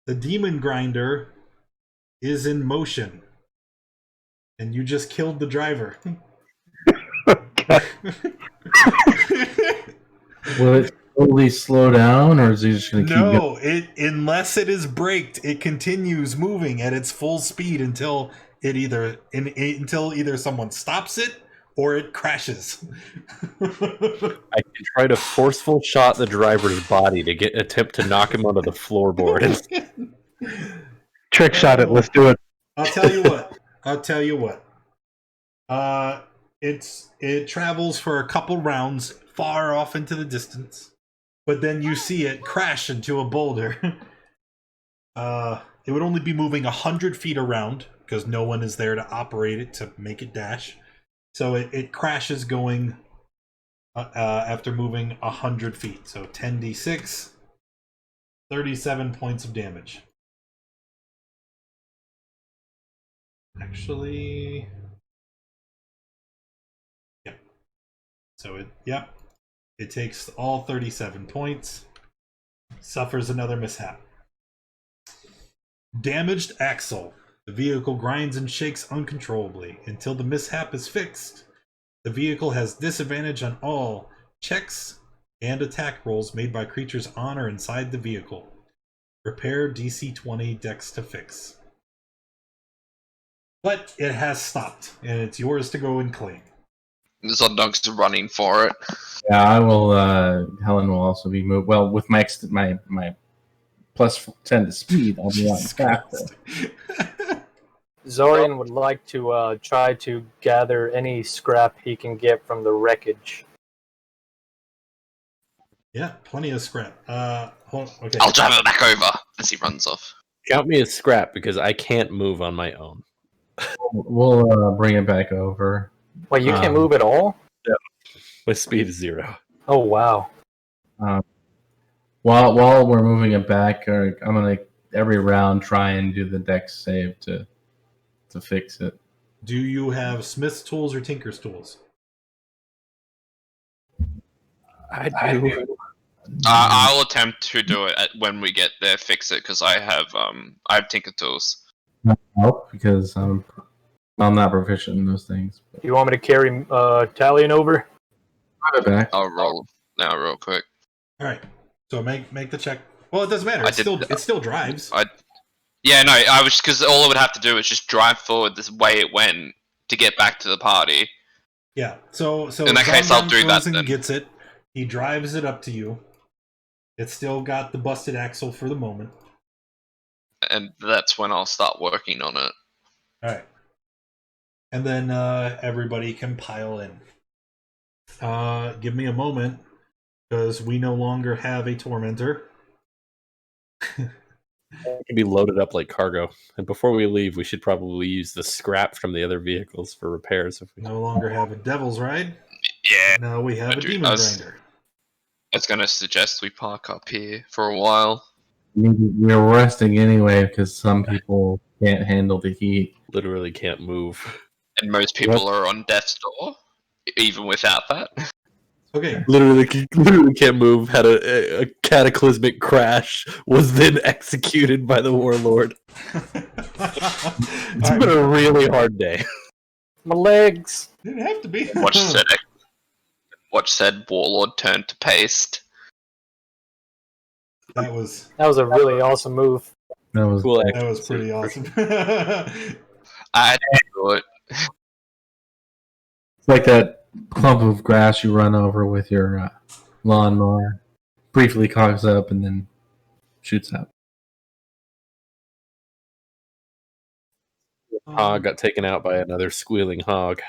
The demon grinder is in motion. And you just killed the driver. Will it slowly slow down, or is he just going to keep going? No, unless it is braked, it continues moving at its full speed until until either someone stops it or it crashes. I can try to forceful shot the driver's body to attempt to knock him onto the floorboard. Trick shot it. Let's do it. I'll tell you what. It travels for a couple rounds far off into the distance, but then you see it crash into a boulder. It would only be moving 100 feet around because no one is there to operate it to make it dash. So it crashes going after moving 100 feet. So 10d6, 37 points of damage. Actually, yep. So it takes all 37 points, suffers another mishap. Damaged axle. The vehicle grinds and shakes uncontrollably. Until the mishap is fixed, the vehicle has disadvantage on all checks and attack rolls made by creatures on or inside the vehicle. Repair DC 20 Dex to fix. But it has stopped, and it's yours to go and claim. Zondok's running for it. Yeah, I will. Helen will also be moved. Well, with my plus 10 to speed, I'll be on faster. Zorian would like to try to gather any scrap he can get from the wreckage. Yeah, plenty of scrap. Okay. I'll drive it back over as he runs off. Count me as scrap because I can't move on my own. We'll bring it back over. Wait, you can't Um, move at all? My speed is 0. Oh wow. While we're moving it back, I'm gonna every round try and do the dex save to fix it. Do you have Smith's tools or Tinker's tools? I do. I'll attempt to do it when we get there. Fix it because I have Tinker tools. Help because I'm not proficient in those things. Do you want me to carry Talion over? Put it back. I'll roll now real quick. All right. So make the check. Well, it doesn't matter. It still drives. Yeah, no, I was because all it would have to do is just drive forward this way it went to get back to the party. Yeah. So In that case, I'll do that then. Gets it. He drives it up to you. It's still got the busted axle for the moment. And that's when I'll start working on it. All right. And then everybody can pile in. Give me a moment, because we no longer have a Tormentor. It can be loaded up like cargo. And before we leave, we should probably use the scrap from the other vehicles for repairs. If we No longer have a Devil's Ride. Yeah. Now we have a Demon Grinder. I was going to suggest we park up here for a while. We're resting anyway because some people can't handle the heat. literally can't move. And most people are on death's door, even without that. Okay. Literally can't move. Had a cataclysmic crash. Was then executed by the warlord. It's been a really hard day. My legs. Didn't have to be. Watch said warlord turn to paste. That was a really awesome move. That was Cool. that was pretty awesome. I had to do it. It's like that clump of grass you run over with your lawnmower. Briefly cogs up and then shoots out. Hog got taken out by another squealing hog.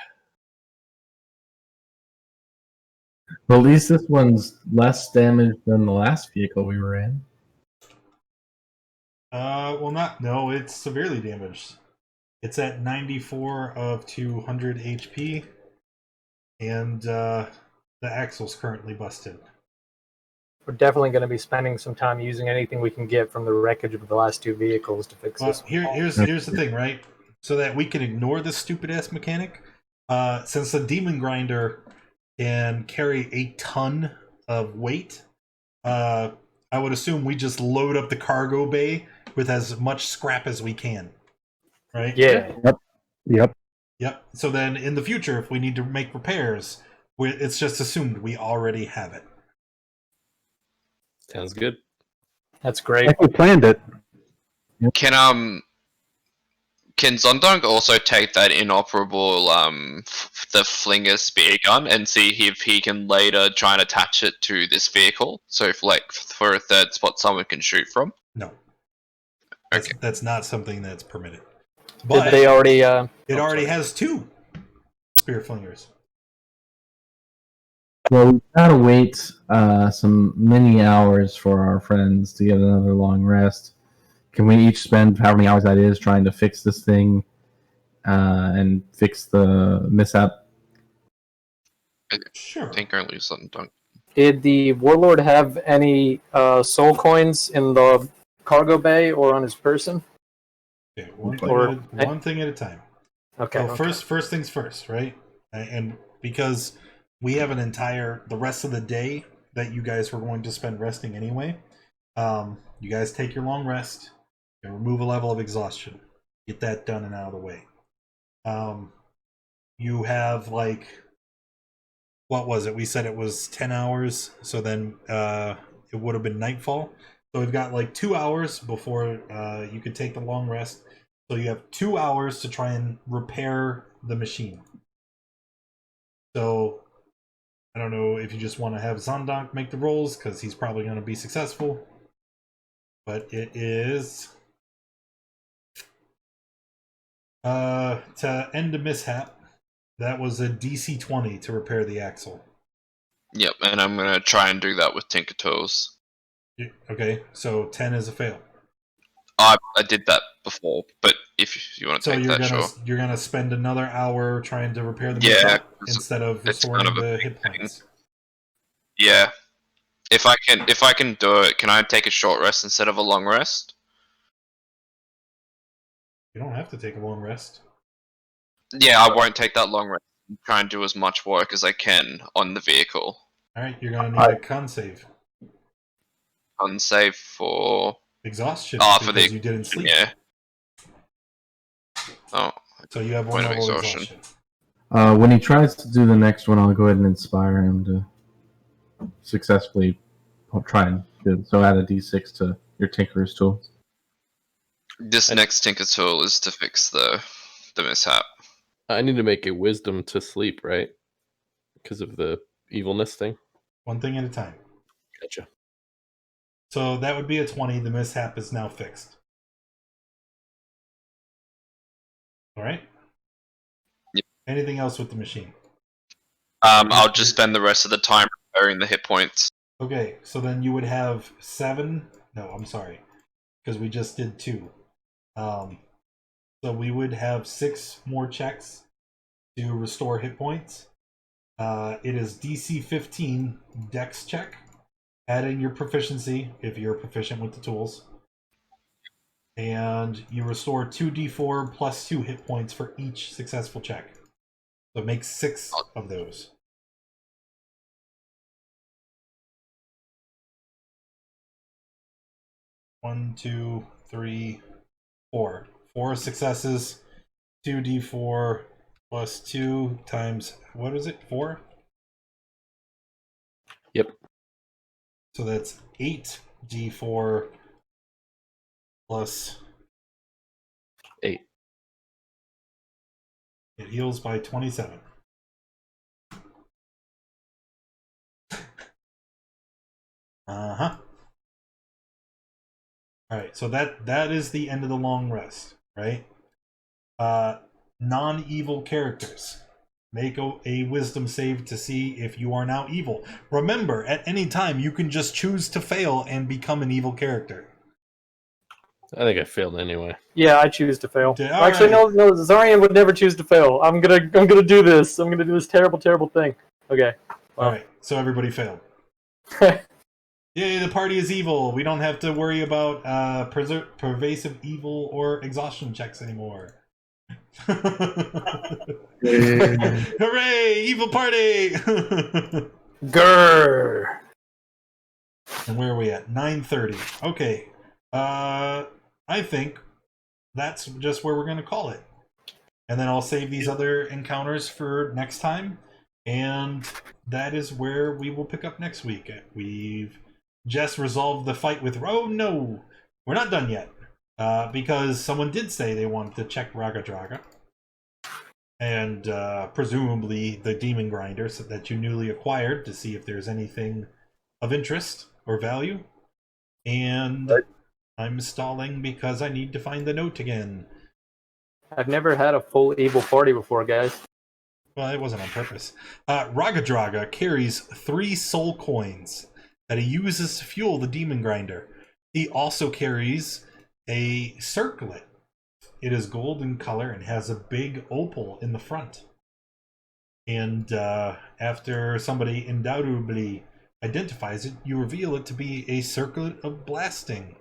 Well, at least this one's less damaged than the last vehicle we were in. No, it's severely damaged. It's at 94 of 200 HP, and the axle's currently busted. We're definitely going to be spending some time using anything we can get from the wreckage of the last two vehicles to fix Well, this. here's the thing, right? So that we can ignore this stupid ass mechanic, since the Demon Grinder can carry a ton of weight, I would assume we just load up the cargo bay with as much scrap as we can, right? Yeah. Yep. Yep. So then in the future, if we need to make repairs, it's just assumed we already have it. Sounds good. That's great. Like we planned it. Can Zondong also take that inoperable the flinger spear gun and see if he can later try and attach it to this vehicle? So if for a third spot someone can shoot from? No. Okay. That's not something that's permitted. Did But they already? it already has 2 spear flingers. Well, we've got to wait some many hours for our friends to get another long rest. Can we each spend however many hours that is trying to fix this thing and fix the mishap? Sure. I think only Zondong. Did the warlord have any soul coins in the cargo bay or on his person? Okay, Or- one thing at a time. Okay. So first things first, right? And because we have the rest of the day that you guys were going to spend resting anyway, you guys take your long rest and remove a level of exhaustion. Get that done and out of the way. You have what was it? We said it was 10 hours, so then it would have been nightfall. So we've got 2 hours before you could take the long rest. So you have 2 hours to try and repair the machine. So I don't know if you just want to have Zondonk make the rolls, because he's probably going to be successful. But it is to end a mishap. That was a DC 20 to repair the axle. Yep, and I'm gonna try and do that with Tinker Tools. Okay, so 10 is a fail. I did that before, but if you want to So take you're that, gonna sure. you're gonna spend another hour trying to repair the Yeah, mishap 'cause instead of it's restoring kind of a the big hit thing. points. Yeah. If I can do it, can I take a short rest instead of a long rest? You don't have to take a long rest. Yeah, I won't take that long rest. Try and do as much work as I can on the vehicle. Alright, you're gonna need a con save. Unsave for Exhaustion, for because the you didn't sleep. yeah. Oh, So you have one point of level exhaustion. When he tries to do the next one, I'll go ahead and inspire him to successfully try and do it. So add a d6 to your Tinker's tool. This next Tinker Tool is to fix the mishap. I need to make a wisdom to sleep, right? Because of the evilness thing. One thing at a time. Gotcha. So that would be a 20. The mishap is now fixed. Alright? Yep. Anything else with the machine? I'll just spend the rest of the time repairing the hit points. Okay, so then you would have 7. No, I'm sorry. Because we just did 2. So we would have 6 more checks to restore hit points. It is DC 15 Dex check. Add in your proficiency if you're proficient with the tools. And you restore 2d4 plus 2 hit points for each successful check. So it makes 6 of those. One, two, three, 4. 4 successes. 2d4 plus 2 times, what is it? 4? Yep. So that's 8d4 plus 8. It heals by 27. Uh-huh. Alright, so that is the end of the long rest, right? Non-evil characters. Make a wisdom save to see if you are now evil. Remember, at any time, you can just choose to fail and become an evil character. I think I failed anyway. Yeah, I choose to fail. Okay, Actually, alright. no, Zarian would never choose to fail. I'm gonna do this. I'm gonna do this terrible, terrible thing. Okay. Well. Alright, so everybody failed. Yay, the party is evil. We don't have to worry about pervasive evil or exhaustion checks anymore. Hooray! Evil party! Grrr. And where are we at? 9:30. Okay. I think that's just where we're going to call it. And then I'll save these other encounters for next time. And that is where we will pick up next week. We've just resolved the fight with... Oh, no! We're not done yet. Because someone did say they wanted to check Raga Draga. And presumably the Demon Grinder that you newly acquired to see if there's anything of interest or value. And I'm stalling because I need to find the note again. I've never had a full evil party before, guys. Well, it wasn't on purpose. Raga Draga carries 3 soul coins that he uses to fuel the Demon Grinder. He also carries a circlet. It is gold in color and has a big opal in the front. And after somebody undoubtedly identifies it, you reveal it to be a circlet of blasting.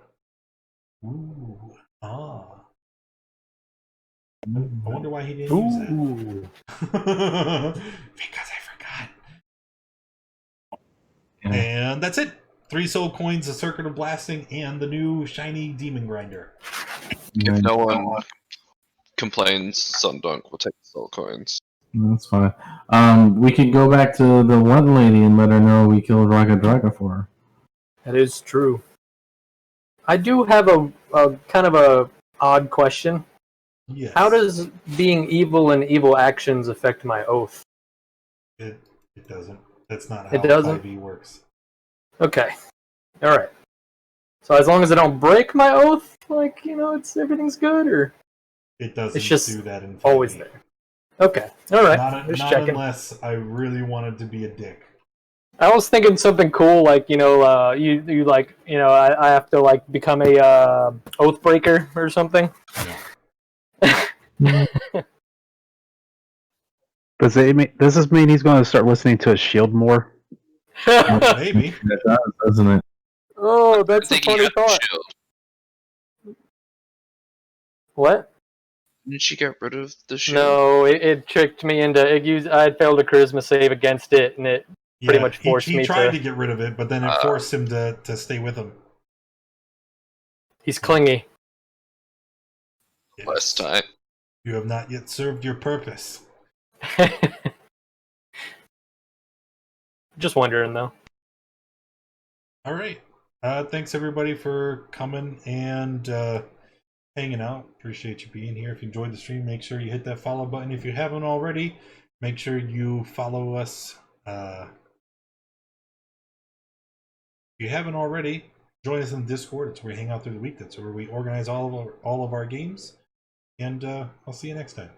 Ooh, ah. I wonder why he didn't use that. Because I forgot. Yeah. And that's it. 3 soul coins, a circuit of blasting, and the new shiny Demon Grinder. If no one complains, Sundunk will take the soul coins. That's fine. We could go back to the one lady and let her know we killed Raga Draga for her. That is true. I do have a kind of a odd question. Yes. How does being evil and evil actions affect my oath? It doesn't. That's not how It doesn't? 5e works. Okay. Alright. So as long as I don't break my oath, like, everything's good, or It doesn't it's just do that in 5e. always there? Okay. Alright. Not Just not checking. unless I really wanted to be a dick. I was thinking something cool, like you like I have to like become a oath breaker or something. Does this mean he's going to start listening to his shield more? Maybe. It does, doesn't it? Oh, that's a Thinking funny of the thought. shield. What? Didn't she get rid of the shield? No, it tricked me into I had failed a charisma save against it, and it pretty much forced he me tried to. to get rid of it, but then it forced him to stay with him. He's clingy. Yes. Last time. You have not yet served your purpose. Just wondering though. All right. Thanks everybody for coming and hanging out. Appreciate you being here. If you enjoyed the stream, make sure you hit that follow button. If you haven't already, make sure you follow us. If you haven't already, join us in Discord. It's where we hang out through the week. That's where we organize all of our games. And I'll see you next time.